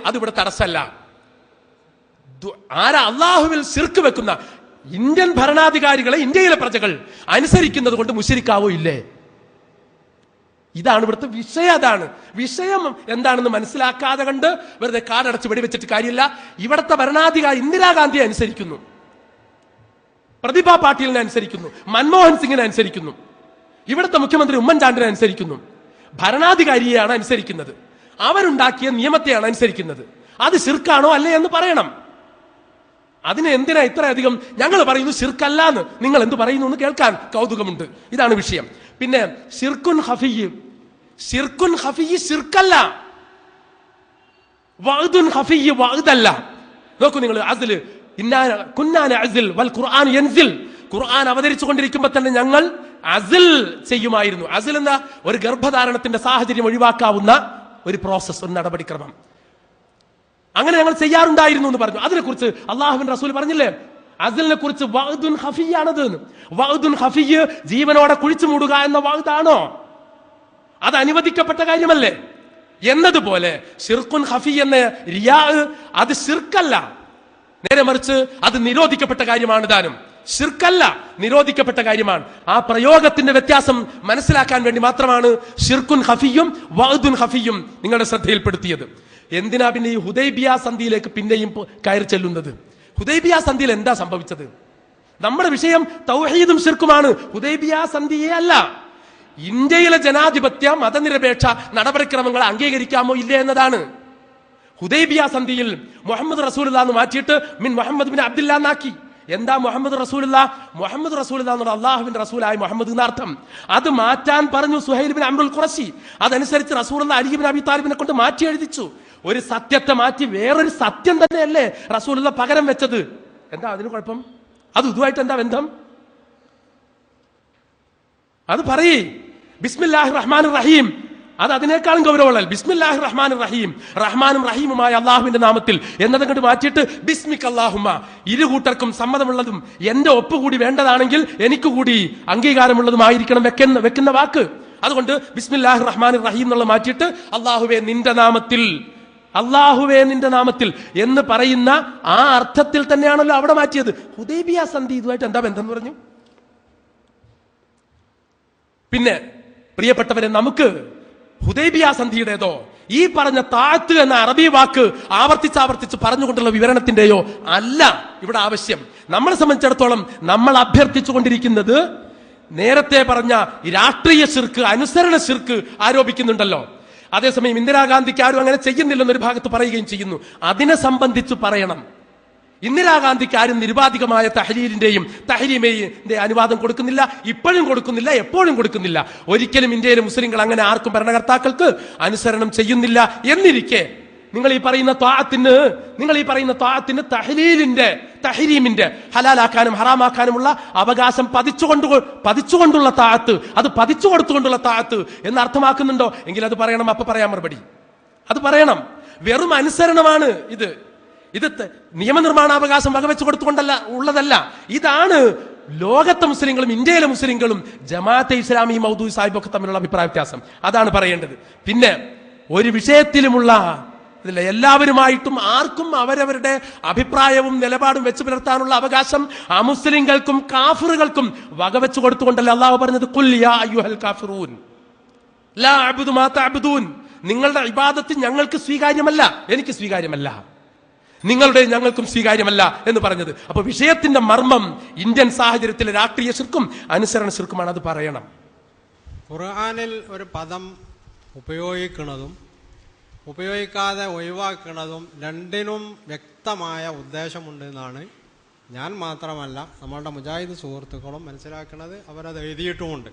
അതിവിടെ തടസ്സമല്ല. അള്ളാഹുവിൽ ശിർക്ക് വെക്കുന്ന ഇന്ത്യൻ ഭരണാധികാരികളെ ഇന്ത്യയിലെ പ്രജകൾ അനുസരിക്കുന്നത് കൊണ്ട് മുശ്രിക്കാവോ ഇല്ലേ? ഇതാണ് ഇവിടുത്തെ വിഷയം. അതാണ് വിഷയം. എന്താണെന്ന് മനസ്സിലാക്കാതെ കണ്ട് വെറുതെ കാടടച്ച് വെടിവെച്ചിട്ട് കാര്യമില്ല. ഇവിടുത്തെ ഭരണാധികാരി ഇന്ദിരാഗാന്ധിയെ അനുസരിക്കുന്നു, പ്രതിഭാ പാട്ടീലിനെ അനുസരിക്കുന്നു, മൻമോഹൻ സിംഗിനെ അനുസരിക്കുന്നു, ഇവിടുത്തെ മുഖ്യമന്ത്രി ഉമ്മൻചാണ്ടിനെ അനുസരിക്കുന്നു. ഭരണാധികാരിയെയാണ് അനുസരിക്കുന്നത്, അവരുണ്ടാക്കിയ നിയമത്തെയാണ് അനുസരിക്കുന്നത്. അത് ശിർക്കാണോ അല്ലേ എന്ന് പറയണം. അതിന് എന്തിനാ ഇത്രയധികം ഞങ്ങൾ പറയുന്നു ശിർക്കല്ലാന്ന്, നിങ്ങൾ എന്ത് പറയുന്നു എന്ന് കേൾക്കാൻ കൗതുകമുണ്ട്. ഇതാണ് വിഷയം. പിന്നെ ശിർക്കുൻ ഖഫിയ്യ് ശിർക്കല്ല, വഅദുൻ ഖഫിയ്യ് വഅദല്ല. നോക്കൂ നിങ്ങൾ, അസ്ൽ കുന്നാന അസ്ൽ വൽ ഖുർആൻ യൻസിൽ, ഖുർആൻ അവതരിച്ചു കൊണ്ടിരിക്കുമ്പോൾ തന്നെ ഞങ്ങൾ അസ്ൽ ചെയ്യുമായിരുന്നു. അസ്ൽ എന്ന ഒരു ഗർഭധാരണത്തിന്റെ സാഹചര്യം ഒഴിവാക്കാവുന്ന ഒരു പ്രോസസ്, ഒരു നടപടിക്രമം, അങ്ങനെ ഞങ്ങൾ ചെയ്യാറുണ്ടായിരുന്നു എന്ന് പറഞ്ഞു. അതിനെക്കുറിച്ച് അള്ളാഹുവിന്റെ റസൂൽ പറഞ്ഞില്ലേ, അസ്ലിനെ കുറിച്ച് വഅദുൻ ഖഫിയ്യാണത്. വഅദുൻ ഖഫിയ്യ് ജീവനോടെ കുഴിച്ചു മൂടുക എന്ന വഅദാണോ? അത് അനുവദിക്കപ്പെട്ട കാര്യമല്ലേ? എന്നതുപോലെ ശിർക്കുൻ ഖഫി എന്ന റിയാ, അത് ശിർക്കല്ല. നേരെ മറിച്ച് അത് നിരോധിക്കപ്പെട്ട കാര്യമാണ് താനും. ഷിർക്കല്ല, നിരോധിക്കപ്പെട്ട കാര്യമാണ്. ആ പ്രയോഗത്തിന്റെ വ്യത്യാസം മനസ്സിലാക്കാൻ വേണ്ടി മാത്രമാണ് ഷിർക്കുൻ ഖഫിയും വഅദുൻ ഖഫിയും നിങ്ങളുടെ ശ്രദ്ധയിൽപ്പെടുത്തിയത്. എന്തിനാ പിന്നെ ഈ ഹുദൈബിയ സന്ധിയിലേക്ക് പിന്നെയും കയറി ചെല്ലുന്നത്? ഹുദൈബിയ സന്ധിയിൽ എന്താ സംഭവിച്ചത്? നമ്മുടെ വിഷയം തൗഹീദും ഷിർക്കുമാണ്, ഹുദൈബിയ സന്ധിയെ അല്ല. ഇന്ത്യയിലെ ജനാധിപത്യ മതനിരപേക്ഷ നടപടിക്രമങ്ങൾ അംഗീകരിക്കാമോ ഇല്ലേ എന്നതാണ്. ഹുദൈബിയ സന്ധിയിൽ മുഹമ്മദ് റസൂലുള്ളാഹ് എന്ന് മാറ്റിയിട്ട് മിൻ മുഹമ്മദ് ബിൻ അബ്ദുല്ലാ എന്നാക്കി. എന്താ മുഹമ്മദ് റസൂലുള്ളാഹ്? മുഹമ്മദ് റസൂലുള്ളാഹ് എന്നുള്ള അള്ളാഹുവിന്റെ റസൂലായ മുഹമ്മദ് എന്നർത്ഥം. അത് മാറ്റാൻ പറഞ്ഞു സുഹൈൽ ബിൻ അംറുൽ ഖുറശി. അതനുസരിച്ച് റസൂലുള്ളാഹ് അലി ബിൻ അബി താലിബിനെ കൊണ്ട് മാറ്റി എഴുതിച്ചു. ഒരു സത്യത്തെ മാറ്റി വേറൊരു സത്യം തന്നെയല്ലേ റസൂലുള്ളാഹ് പകരം വെച്ചത്? എന്താ അതിന് കുഴപ്പം? അത് ഇതുമായിട്ട് എന്താ ബന്ധം? അത് പറയേ. ബിസ്മില്ലാഹിർ റഹ്മാനിർ റഹീം, അത് അതിനേക്കാളും ഗൗരവമുള്ള ബിസ്മില്ലാഹിർ റഹ്മാനിർ റഹീം, റഹ്മാനും റഹീമുമായ അള്ളാഹുവിന്റെ നാമത്തിൽ എന്നത് കണ്ട് മാറ്റിയിട്ട് ബിസ്മിക അല്ലാഹുമ്മ, ഇരു കൂട്ടർക്കും സമ്മതമുള്ളതും എന്റെ ഒപ്പുകൂടി വേണ്ടതാണെങ്കിൽ എനിക്ക് കൂടി അംഗീകാരമുള്ളതുമായിരിക്കണം വെക്കുന്ന വാക്ക്. അതുകൊണ്ട് ബിസ്മില്ലാഹിർ റഹ്മാനിർ റഹീം എന്നുള്ള മാറ്റിയിട്ട് അള്ളാഹുവേ നിന്റെ നാമത്തിൽ, അള്ളാഹുവേ നിന്റെ നാമത്തിൽ എന്ന് പറയുന്ന ആ അർത്ഥത്തിൽ തന്നെയാണല്ലോ അവിടെ മാറ്റിയത്. ഹുദൈബിയ സന്ധി ഇതുമായിട്ട് എന്താ ബന്ധം എന്ന് പറഞ്ഞു? പിന്നെ പ്രിയപ്പെട്ടവരെ, നമുക്ക് ഹുദൈബിയ സന്ധിയുടേതോ ഈ പറഞ്ഞ താഅത്ത് എന്ന അറബി വാക്ക് ആവർത്തിച്ച് പറഞ്ഞുകൊണ്ടുള്ള വിവരണത്തിന്റെയോ അല്ല ഇവിടെ ആവശ്യം. നമ്മളെ സംബന്ധിച്ചിടത്തോളം നമ്മൾ അഭ്യർത്ഥിച്ചു കൊണ്ടിരിക്കുന്നത് നേരത്തെ പറഞ്ഞ രാഷ്ട്രീയ ശിർക്ക്, അനുസരണ ശിർക്ക് ആരോപിക്കുന്നുണ്ടല്ലോ. അതേസമയം ഇന്ദിരാഗാന്ധിക്ക് ആരും അങ്ങനെ ചെയ്യുന്നില്ലെന്നൊരു ഭാഗത്ത് പറയുകയും ചെയ്യുന്നു. അതിനെ സംബന്ധിച്ച് പറയണം. ഇന്ദിരാഗാന്ധിക്ക് ആരും നിരുപാധികമായ തഹ്ലീലിന്റെയും തഹ്രീമിന്റെ അനുവാദം കൊടുക്കുന്നില്ല, ഇപ്പോഴും കൊടുക്കുന്നില്ല, എപ്പോഴും കൊടുക്കുന്നില്ല. ഒരിക്കലും ഇന്ത്യയിലെ മുസ്ലിങ്ങൾ അങ്ങനെ ആർക്കും ഭരണകർത്താക്കൾക്ക് അനുസരണം ചെയ്യുന്നില്ല. എന്നിരിക്കെ നിങ്ങൾ ഈ പറയുന്ന ത്വാഅത്തിന് തഹ്രീമിന്റെ ഹലാലാക്കാനും ഹറാമാക്കാനുമുള്ള അവകാശം പതിച്ചുകൊണ്ടുള്ള താഅത്ത്, അത് പതിച്ചു കൊടുത്തുകൊണ്ടുള്ള താഅത്ത് എന്ന് അർത്ഥമാക്കുന്നുണ്ടോ എങ്കിൽ അത് പറയണം. അപ്പൊ പറയാൻ മറുപടി അത് പറയണം. വെറും അനുസരണമാണ് ഇത്. നിയമനിർമ്മാണാവകാശം വകവെച്ചു കൊടുത്തുകൊണ്ടല്ല ഉള്ളതല്ല. ഇതാണ് ലോകത്തെ മുസ്ലിങ്ങളും ഇന്ത്യയിലെ മുസ്ലിങ്ങളും ജമാഅത്തെ ഇസ്ലാമി മൗദൂദി സാഹിബൊക്കെ തമ്മിലുള്ള അഭിപ്രായ വ്യത്യാസം. അതാണ് പറയേണ്ടത്. പിന്നെ ഒരു വിഷയത്തിലുമുള്ള എല്ലാവരുമായിട്ടും ആർക്കും അവരവരുടെ അഭിപ്രായവും നിലപാടും വെച്ച് പുലർത്താനുള്ള അവകാശം അമുസ്ലിങ്ങൾക്കും കാഫിറുകൾക്കും വകവെച്ചു കൊടുത്തുകൊണ്ടല്ല അള്ളാഹു പറഞ്ഞത് ഖുൽ യാ അയ്യുഹൽ കാഫിറൂൻ ലാ അഅ്ബുദു മാ തഅ്ബുദൂൻ, നിങ്ങളുടെ ഇബാദത്ത് ഞങ്ങൾക്ക് സ്വീകാര്യമല്ല, എനിക്ക് സ്വീകാര്യമല്ല, നിങ്ങളുടെ ഞങ്ങൾക്കും സ്വീകാര്യമല്ല എന്ന് പറഞ്ഞത്. അപ്പൊ വിഷയത്തിന്റെ മർമ്മം ഇന്ത്യൻ സാഹചര്യത്തിലെ രാഷ്ട്രീയ ശിർക്കും അനുസരണ ശിർക്കുമാണ്. അത് പറയണം. ഖുർആനിൽ ഒരു പദം ഉപയോഗിക്കുന്നതും ഉപയോഗിക്കാതെ ഒഴിവാക്കുന്നതും രണ്ടിനും വ്യക്തമായ ഉദ്ദേശമുണ്ട് എന്നാണ് ഞാൻ മാത്രമല്ല നമ്മളുടെ മുജാഹിദ് സുഹൃത്തുക്കളും മനസ്സിലാക്കുന്നത്. അവരത് എഴുതിയിട്ടുമുണ്ട്.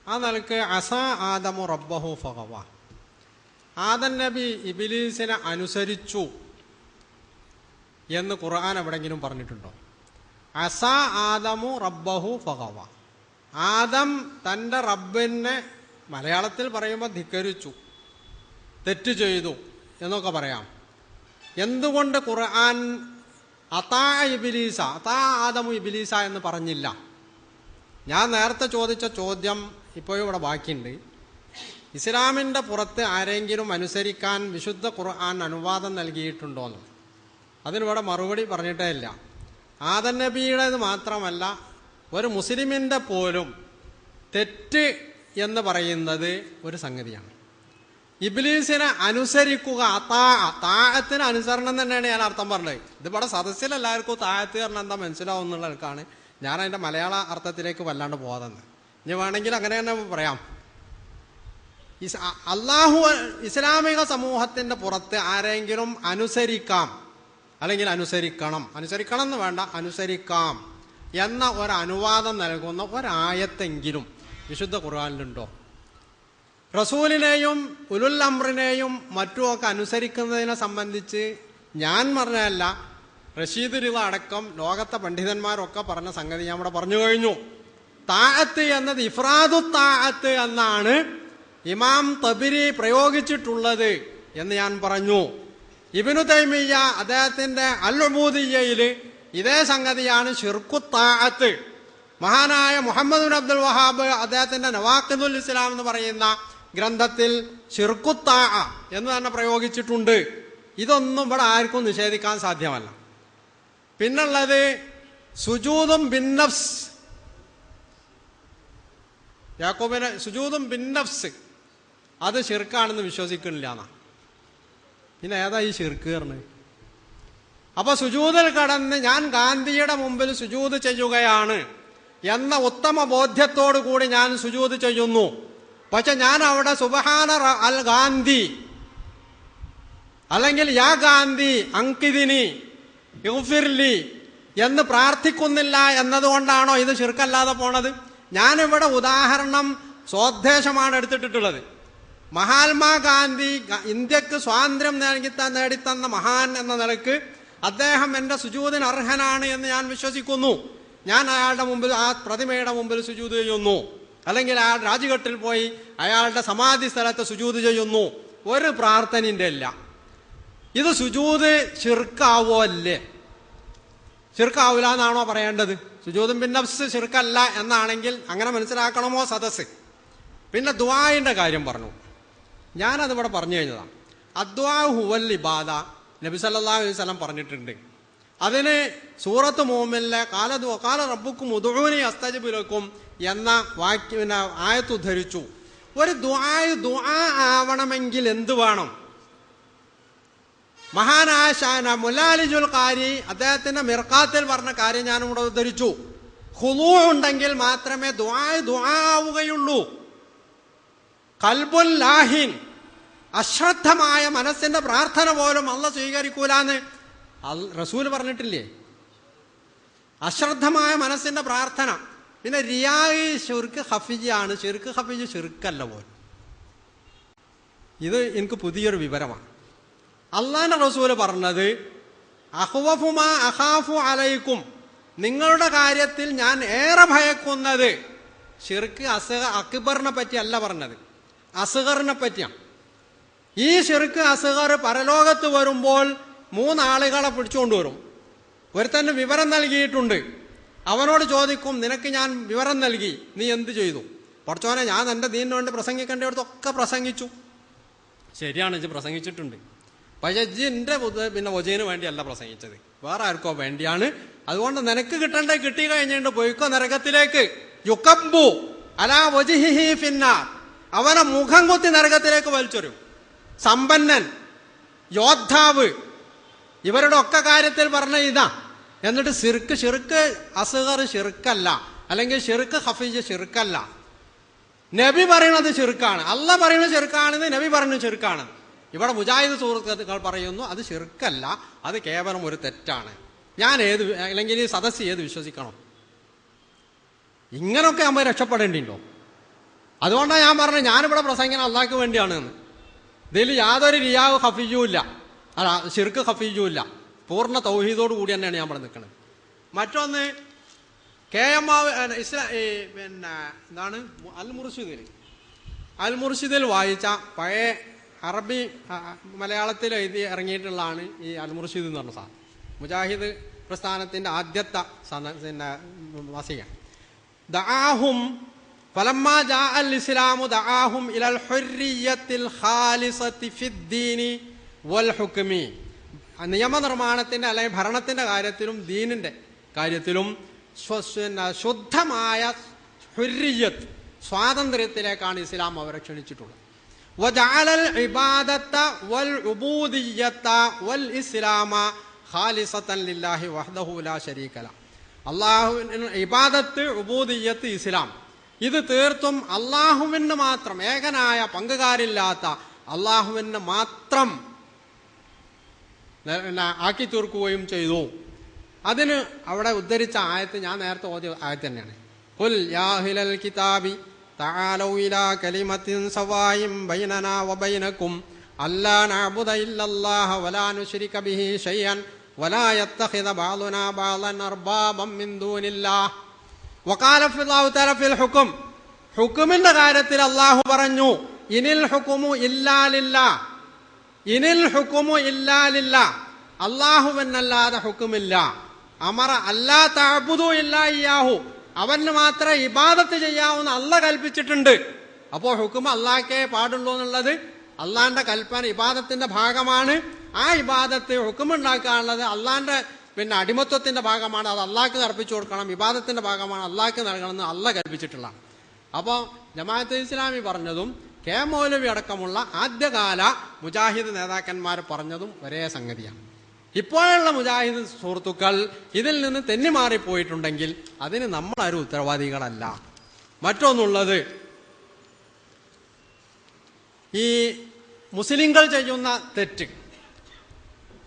ആ നിലക്ക് അസാ ആദമു റബ്ബഹു ഫഗവ, ആദം നബി ഇബ്ലീസിനെ അനുസരിച്ചു എന്ന് ഖുർആൻ എവിടെങ്കിലും പറഞ്ഞിട്ടുണ്ടോ? അസാ ആദമു റബ്ബഹു ഫഗവ, ആദം തൻ്റെ റബ്ബിനെ മലയാളത്തിൽ പറയുമ്പോൾ ധിക്കരിച്ചു, തെറ്റ് ചെയ്തു എന്നൊക്കെ പറയാം. എന്തുകൊണ്ട് ഖുർആൻ അതാ ഇബ്ലീസ, അതാ ആദമു ഇബ്ലീസ എന്ന് പറഞ്ഞില്ല? ഞാൻ നേരത്തെ ചോദിച്ച ചോദ്യം ഇപ്പോഴും ഇവിടെ ബാക്കിയുണ്ട്. ഇസ്ലാമിൻ്റെ പുറത്ത് ആരെങ്കിലും അനുസരിക്കാൻ വിശുദ്ധ ഖുർആൻ അനുവാദം നൽകിയിട്ടുണ്ടോന്ന് അതിനിവിടെ മറുപടി പറഞ്ഞിട്ടേ ഇല്ല. ആദം നബിയുടേത് മാത്രമല്ല, ഒരു മുസ്ലിമിൻ്റെ പോലും തെറ്റ് എന്ന് പറയുന്നത് ഒരു സംഗതിയാണ്. ഇബ്ലീസിനെ അനുസരിക്കുക, താഅത്തിന് അനുസരണം തന്നെയാണ് ഞാൻ അർത്ഥം പറഞ്ഞത്. ഇതിവിടെ സദസ്സിൽ എല്ലാവർക്കും താഅത്ത് പറഞ്ഞാൽ എന്താ മനസ്സിലാവും എന്നുള്ളവർക്കാണ് ഞാൻ അതിൻ്റെ മലയാള അർത്ഥത്തിലേക്ക് വല്ലാണ്ട് പോകാതെന്ന്. ഇനി വേണമെങ്കിൽ അങ്ങനെ തന്നെ പറയാം. ഇസ്ലാമിക സമൂഹത്തിൻ്റെ പുറത്ത് ആരെങ്കിലും അനുസരിക്കാം അല്ലെങ്കിൽ അനുസരിക്കണം എന്ന് വേണ്ട, അനുസരിക്കാം എന്ന ഒരനുവാദം നൽകുന്ന ഒരായത്തെങ്കിലും വിശുദ്ധ ഖുർആനിലുണ്ടോ? റസൂലിനെയും ഉലുൽ അംറിനെയും മറ്റുമൊക്കെ അനുസരിക്കുന്നതിനെ സംബന്ധിച്ച് ഞാൻ പറഞ്ഞതല്ല, റഷീദ് റിള അടക്കം ലോകത്തെ പണ്ഡിതന്മാരൊക്കെ പറഞ്ഞ സംഗതി ഞാൻ ഇവിടെ പറഞ്ഞു കഴിഞ്ഞു. താഅത്ത് എന്നത് ഇഫ്രാദു താഅത്ത് എന്നാണ് ഇമാം തബരി പ്രയോഗിച്ചിട്ടുള്ളത് എന്ന് ഞാൻ പറഞ്ഞു. ഇബ്നു തൈമിയ്യ അദ്ദേഹത്തിന്റെ അൽ ഉബൂദിയ്യയിൽ ഇതേ സംഗതിയാണ് ശിർക്കു താഅത്ത്. മഹാനായ മുഹമ്മദ് ബിൻ അബ്ദുൽ വഹാബ് അദ്ദേഹത്തിന്റെ നവാഖിദുൽ ഇസ്ലാം എന്ന് പറയുന്ന ഗ്രന്ഥത്തിൽ ശിർക്കു താഅ എന്ന് തന്നെ പ്രയോഗിച്ചിട്ടുണ്ട്. ഇതൊന്നും ഇവിടെ ആർക്കും നിഷേധിക്കാൻ സാധ്യമല്ല. പിന്നുള്ളത് സുജൂദും ബിന്നഫ്സ്. യാക്കോബിന് സുജൂദും ബിന്നഫ്സ് അത് ശിർക്കാണെന്ന് വിശ്വസിക്കണില്ല എന്നാ. പിന്നെ ഏതാ ഈ ശിർക്ക് പറഞ്ഞത്? അപ്പൊ സുജൂദിൽ കടന്ന് ഞാൻ ഗാന്ധിയുടെ മുമ്പിൽ സുജൂദ് ചെയ്യുകയാണ് എന്ന ഉത്തമ ബോധ്യത്തോടു കൂടി ഞാൻ സുജൂദ് ചെയ്യുന്നു. പക്ഷെ ഞാൻ അവിടെ സുബ്ഹാന അൽ ഗാന്ധി അല്ലെങ്കിൽ യാ ഗാന്ധി അങ്കിദിനി ഇഗ്ഫിർലി എന്ന് പ്രാർത്ഥിക്കുന്നില്ല എന്നതുകൊണ്ടാണോ ഇത് ശിർക്കല്ലാതെ പോണത്? ഞാനിവിടെ ഉദാഹരണം സ്വോദ്ദേശമാണ് എടുത്തിട്ടുള്ളത്. മഹാത്മാഗാന്ധി ഇന്ത്യക്ക് സ്വാതന്ത്ര്യം നേടിത്തന്ന മഹാൻ എന്ന നിലക്ക് അദ്ദേഹം എന്റെ സുജൂദിന് അർഹനാണ് എന്ന് ഞാൻ വിശ്വസിക്കുന്നു. ഞാൻ അയാളുടെ മുമ്പിൽ, ആ പ്രതിമയുടെ മുമ്പിൽ സുജൂദ് ചെയ്യുന്നു, അല്ലെങ്കിൽ അയാൾ രാജ്ഘട്ടിൽ പോയി അയാളുടെ സമാധി സ്ഥലത്ത് സുജൂദ് ചെയ്യുന്നു. ഒരു പ്രാർത്ഥനയുടെ ഇല്ല. ഇത് സുജൂദ് ശിർക്കാവോ അല്ലേ? ശിർക്കാവൂല എന്നാണോ പറയേണ്ടത്? സുജൂദും ബിന്നഫ്സ് ശിർക്കല്ല എന്നാണെങ്കിൽ അങ്ങനെ മനസ്സിലാക്കണമോ സദസ്? പിന്നെ ദുആഇന്റെ കാര്യം പറഞ്ഞു. ഞാനതിവിടെ പറഞ്ഞു കഴിഞ്ഞതാണ്. അദ്വാ ഹുവൽ ഇബാദ നബി സല്ലല്ലാഹു അലൈഹി വസല്ലം പറഞ്ഞിട്ടുണ്ട്. അതിന് സൂറത്ത് മുഅ്മിനിലെ ഖാല റബ്ബുക്കും ഉദ്ഊനി അസ്തജിബ് ലക്കും എന്ന ആയത്ത് ഉദ്ധരിച്ചു. ഒരു ദുആ ആവണമെങ്കിൽ എന്ത് വേണം? മഹാനായ മുല്ലാലിജുൽ ഖാരി അദ്ദേഹത്തിന്റെ മിർഖാത്തിൽ പറഞ്ഞ കാര്യം ഞാനിവിടെ ഉദ്ധരിച്ചു. ഖുളൂ ഉണ്ടെങ്കിൽ മാത്രമേ ദുആ ആവുകയുള്ളൂ. ഖൽബുൽ ലാഹിൻ, അശ്രദ്ധമായ മനസ്സിന്റെ പ്രാർത്ഥന പോലും അല്ലാഹു സ്വീകരിക്കൂലാന്ന് റസൂൽ പറഞ്ഞിട്ടില്ലേ? അശ്രദ്ധമായ മനസ്സിന്റെ പ്രാർത്ഥന. പിന്നെ റിയായി ശിർക്ക് ഖഫിയാണ്. ശിർക്ക് ഖഫിജ് ശിർക്കല്ല പോലും. ഇത് എനിക്ക് പുതിയൊരു വിവരമാണ്. അള്ളാന്റെ റസൂല് പറഞ്ഞത് അഖ്വഫുമാ അഖാഫു അലൈക്കും, നിങ്ങളുടെ കാര്യത്തിൽ ഞാൻ ഏറെ ഭയക്കുന്നത് ശിർക്ക് അക്ബറിനെ പറ്റി അല്ല പറഞ്ഞത്, അസ്ഗറിനെ പറ്റിയാണ്. ഈ ശിർക്ക് അസ്ഗർ പരലോകത്ത് വരുമ്പോൾ 3 ആളുകളെ പിടിച്ചുകൊണ്ടുവരും. ഒരുത്തന്നെ വിവരം നൽകിയിട്ടുണ്ട്. അവനോട് ചോദിക്കും, നിനക്ക് ഞാൻ വിവരം നൽകി, നീ എന്ത് ചെയ്തു? പഠിച്ചോനെ, ഞാൻ എൻ്റെ ദീനിന് വേണ്ടി പ്രസംഗിക്കേണ്ടടുത്തൊക്കെ പ്രസംഗിച്ചു. ശരിയാണ്, ഇജ്ജ് പ്രസംഗിച്ചിട്ടുണ്ട്. പക്ഷെ ഇജ്ജ് എൻ്റെ വജീന് വേണ്ടിയല്ല പ്രസംഗിച്ചത്, വേറെ ആർക്കോ വേണ്ടിയാണ്. അതുകൊണ്ട് നിനക്ക് കിട്ടേണ്ട കിട്ടി കഴിഞ്ഞിട്ട് പോയിക്കോ നരകത്തിലേക്ക്. യുക്കബ്ബു അലാ വജ്ഹിഹി ഫിന്നാർ, അവനെ മുഖം കുത്തി നരകത്തിലേക്ക് വലിച്ചൊരും. സമ്പന്നൻ, യോദ്ധാവ്, ഇവരുടെ ഒക്കെ കാര്യത്തിൽ പറഞ്ഞ ഇതാ. എന്നിട്ട് ഷിർക്ക് അസ്ഗർ ഷിർക്കല്ല, അല്ലെങ്കിൽ ഷിർക്ക് ഖഫീജ് ഷിർക്കല്ല. നബി പറയുന്നത് ഷിർക്കാണ്, അള്ളാഹ് പറയുന്നത് ഷിർക്കാണെന്ന് നബി പറയുന്നത് ഷിർക്കാണ്. ഇവിടെ മുജാഹിദ് സുഹൃത്തുക്കൾ പറയുന്നു അത് ഷിർക്കല്ല, അത് കേവലം ഒരു തെറ്റാണ്. ഞാൻ അല്ലെങ്കിൽ ഈ സദസ്സ് ഏത് വിശ്വസിക്കണം? ഇങ്ങനൊക്കെ നമ്മൾ രക്ഷപ്പെടേണ്ടിണ്ടോ? അതുകൊണ്ടാണ് ഞാൻ പറഞ്ഞത് ഞാനിവിടെ പ്രസംഗിക്കുന്നത് അള്ളാഹ്ക്ക് വേണ്ടിയാണ് എന്ന്. ഇതിൽ യാതൊരു റിയാവ് ഖഫീജും ഇല്ല, അല്ല ഷിർക്ക് ഖഫീജും ഇല്ല. പൂർണ്ണ തൗഹീദോട് കൂടി തന്നെയാണ് ഞാൻ ഇവിടെ നിൽക്കുന്നത്. മറ്റൊന്ന് പിന്നെ എന്താണ് അൽ മുർഷിദിൽ വായിച്ച പഴയ അറബി മലയാളത്തിൽ എഴുതി ഇറങ്ങിയിട്ടുള്ളതാണ് ഈ അൽ മുർഷിദ് എന്ന് പറഞ്ഞ സാധനം. മുജാഹിദ് പ്രസ്ഥാനത്തിന്റെ ആദ്യത്തെ പിന്നെ വസിക. ദഅാഹും ഫലമ്മാ ജാഅ അൽ ഇസ്ലാമു ദഅാഹും ഇലൽ ഹുർരിയത്തിൽ ഖാലിസത്തി ഫിദ്ദീനി വൽ ഹുക്മി. നിയമനിർമ്മാണത്തിന്റെ അല്ലെങ്കിൽ ഭരണത്തിന്റെ കാര്യത്തിലും ദീനിന്റെ കാര്യത്തിലും ശുദ്ധമായ ഹുർരിയത്ത്, സ്വാതന്ത്ര്യത്തിലേക്കാണ് ഇസ്ലാം അവരെ ക്ഷണിച്ചിട്ടുള്ളത്. വജഅലൽ ഇബാദത്ത വൽ ഉബൂദിയ്യത വൽ ഇസ്ലാമ ഖാലിസതൻ ലില്ലാഹി വഹ്ദഹു ലാ ശരീക ലഹു. അല്ലാഹുവിന് ഇബാദത്ത്, ഉബൂദിയ്യത്ത്, ഇസ്ലാം ഇത് തീർത്തും അള്ളാഹുവിന് മാത്രം, ഏകനായ പങ്കുകാരില്ലാത്ത അള്ളാഹുവിന് മാത്രം ആക്കി തീർക്കുകയും ചെയ്തു. അതിന് അവിടെ ഉദ്ധരിച്ച ആയത്ത് ഞാൻ നേരത്തെ ഓതിയ ആയത്ത് തന്നെയാണ്. ഖുൽ യാ അഹ്ലൽ കിതാബി തആലൗ ഇലാ കലിമത്തിൻ സവായിൻ ബൈനനാ വബൈനകും അല്ലാ നഅബുദ ഇല്ലല്ലാഹ വലാ നുശ്രിക ബിഹി ശൈഅൻ വലാ യത്തഖിദ ബഅദുനാ ബഅദൻ അർബാബൻ മിൻ ദൂനില്ലാഹ്. വഖാല അല്ലാഹു തആല ഫിൽ ഹുക്ം, ഹുക്മിന്റെ കാര്യത്തിൽ അല്ലാഹു പറഞ്ഞു ഇനിൽ ഹുക്മു ഇല്ലാ ലില്ലാഹ്, ഇനിൽ ഹുക്മു ഇല്ലാ ലില്ലാഹ്, അല്ലാഹുവിനല്ലാതെ ഹുക്മില്ല. അമറ അല്ലാ തഅബുദു ഇല്ലാ ഇയ്യാഹു, അവന് മാത്രമേ ഇബാദത്ത് ചെയ്യാവുന്ന അള്ളാഹ് കൽപ്പിച്ചിട്ടുണ്ട്. അപ്പോൾ ഹുക്മ അള്ളാഹ്ക്കേ പാടുള്ളൂ എന്നുള്ളത് അള്ളാന്റെ കൽപ്പന ഇബാദത്തിന്റെ ഭാഗമാണ്. ആ ഇബാദത്ത് ഹുക്മുണ്ടാക്കാനുള്ളത് അള്ളാന്റെ പിന്നെ അടിമത്വത്തിന്റെ ഭാഗമാണ്, അത് അള്ളാഹ്ക്ക് അർപ്പിച്ചു കൊടുക്കണം, ഇബാദത്തിന്റെ ഭാഗമാണ്, അള്ളാഹ്ക്ക് നൽകണമെന്ന് അള്ളാഹ് കൽപ്പിച്ചിട്ടുള്ളതാണ്. അപ്പോൾ ജമാഅത്തെ ഇസ്ലാമി പറഞ്ഞതും കെ മൗലവി അടക്കമുള്ള ആദ്യകാല മുജാഹിദ് നേതാക്കന്മാർ പറഞ്ഞതും ഒരേ സംഗതിയാണ്. ഇപ്പോഴുള്ള മുജാഹിദ് സുഹൃത്തുക്കൾ ഇതിൽ നിന്ന് തെന്നിമാറിപ്പോയിട്ടുണ്ടെങ്കിൽ അതിന് നമ്മളാരും ഉത്തരവാദികളല്ല. മറ്റൊന്നുള്ളത്, ഈ മുസ്ലിങ്ങൾ ചെയ്യുന്ന തെറ്റ്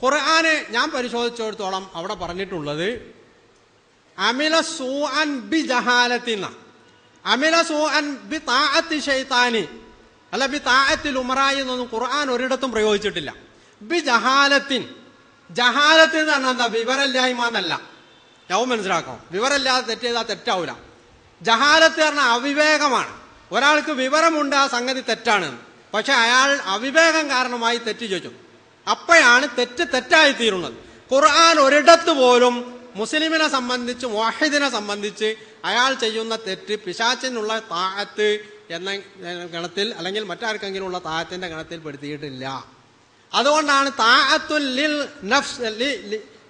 ഖുർആന് ഞാൻ പരിശോധിച്ചിടത്തോളം അവിടെ പറഞ്ഞിട്ടുള്ളത് അമില സൂഅൻ ബി ജഹാലത്തിന, അമില സൂഅൻ ബി താഅത്തി ശൈത്താനി, അല്ല ബി താഅത്തിൽ ഉമറായി എന്നൊന്നും ഖുർആൻ ഒരിടത്തും പ്രയോഗിച്ചിട്ടില്ല. ബി ജഹാലത്തിൻ, ജഹാലത്തിൽ എന്ന് പറഞ്ഞാൽ എന്താ? വിവരമില്ലായ്മ എന്നല്ല, ഞാൻ മനസ്സിലാക്കണം. വിവരമില്ലാതെ തെറ്റ് ചെയ്താൽ തെറ്റാവൂല. ജഹാലത്ത് പറഞ്ഞാൽ അവിവേകമാണ്. ഒരാൾക്ക് വിവരമുണ്ട് ആ സംഗതി തെറ്റാണ്, പക്ഷെ അയാൾ അവിവേകം കാരണമായി തെറ്റ് ചെയ്തു, അപ്പോഴാണ് തെറ്റ് തെറ്റായി തീരുന്നത്. ഖുർആൻ ഒരിടത്ത് പോലും മുസ്ലിമിനെ സംബന്ധിച്ച് മുവഹിദിനെ സംബന്ധിച്ച് അയാൾ ചെയ്യുന്ന തെറ്റ് പിശാചിനുള്ള താഅത്ത് എന്ന ഗണത്തിൽ അല്ലെങ്കിൽ മറ്റാർക്കെങ്കിലുള്ള താഅത്തിന്റെ ഗണത്തിൽ പെടുത്തിയിട്ടില്ല. അതുകൊണ്ടാണ് താഅത്തുൽ ലിൽ നഫ്സ്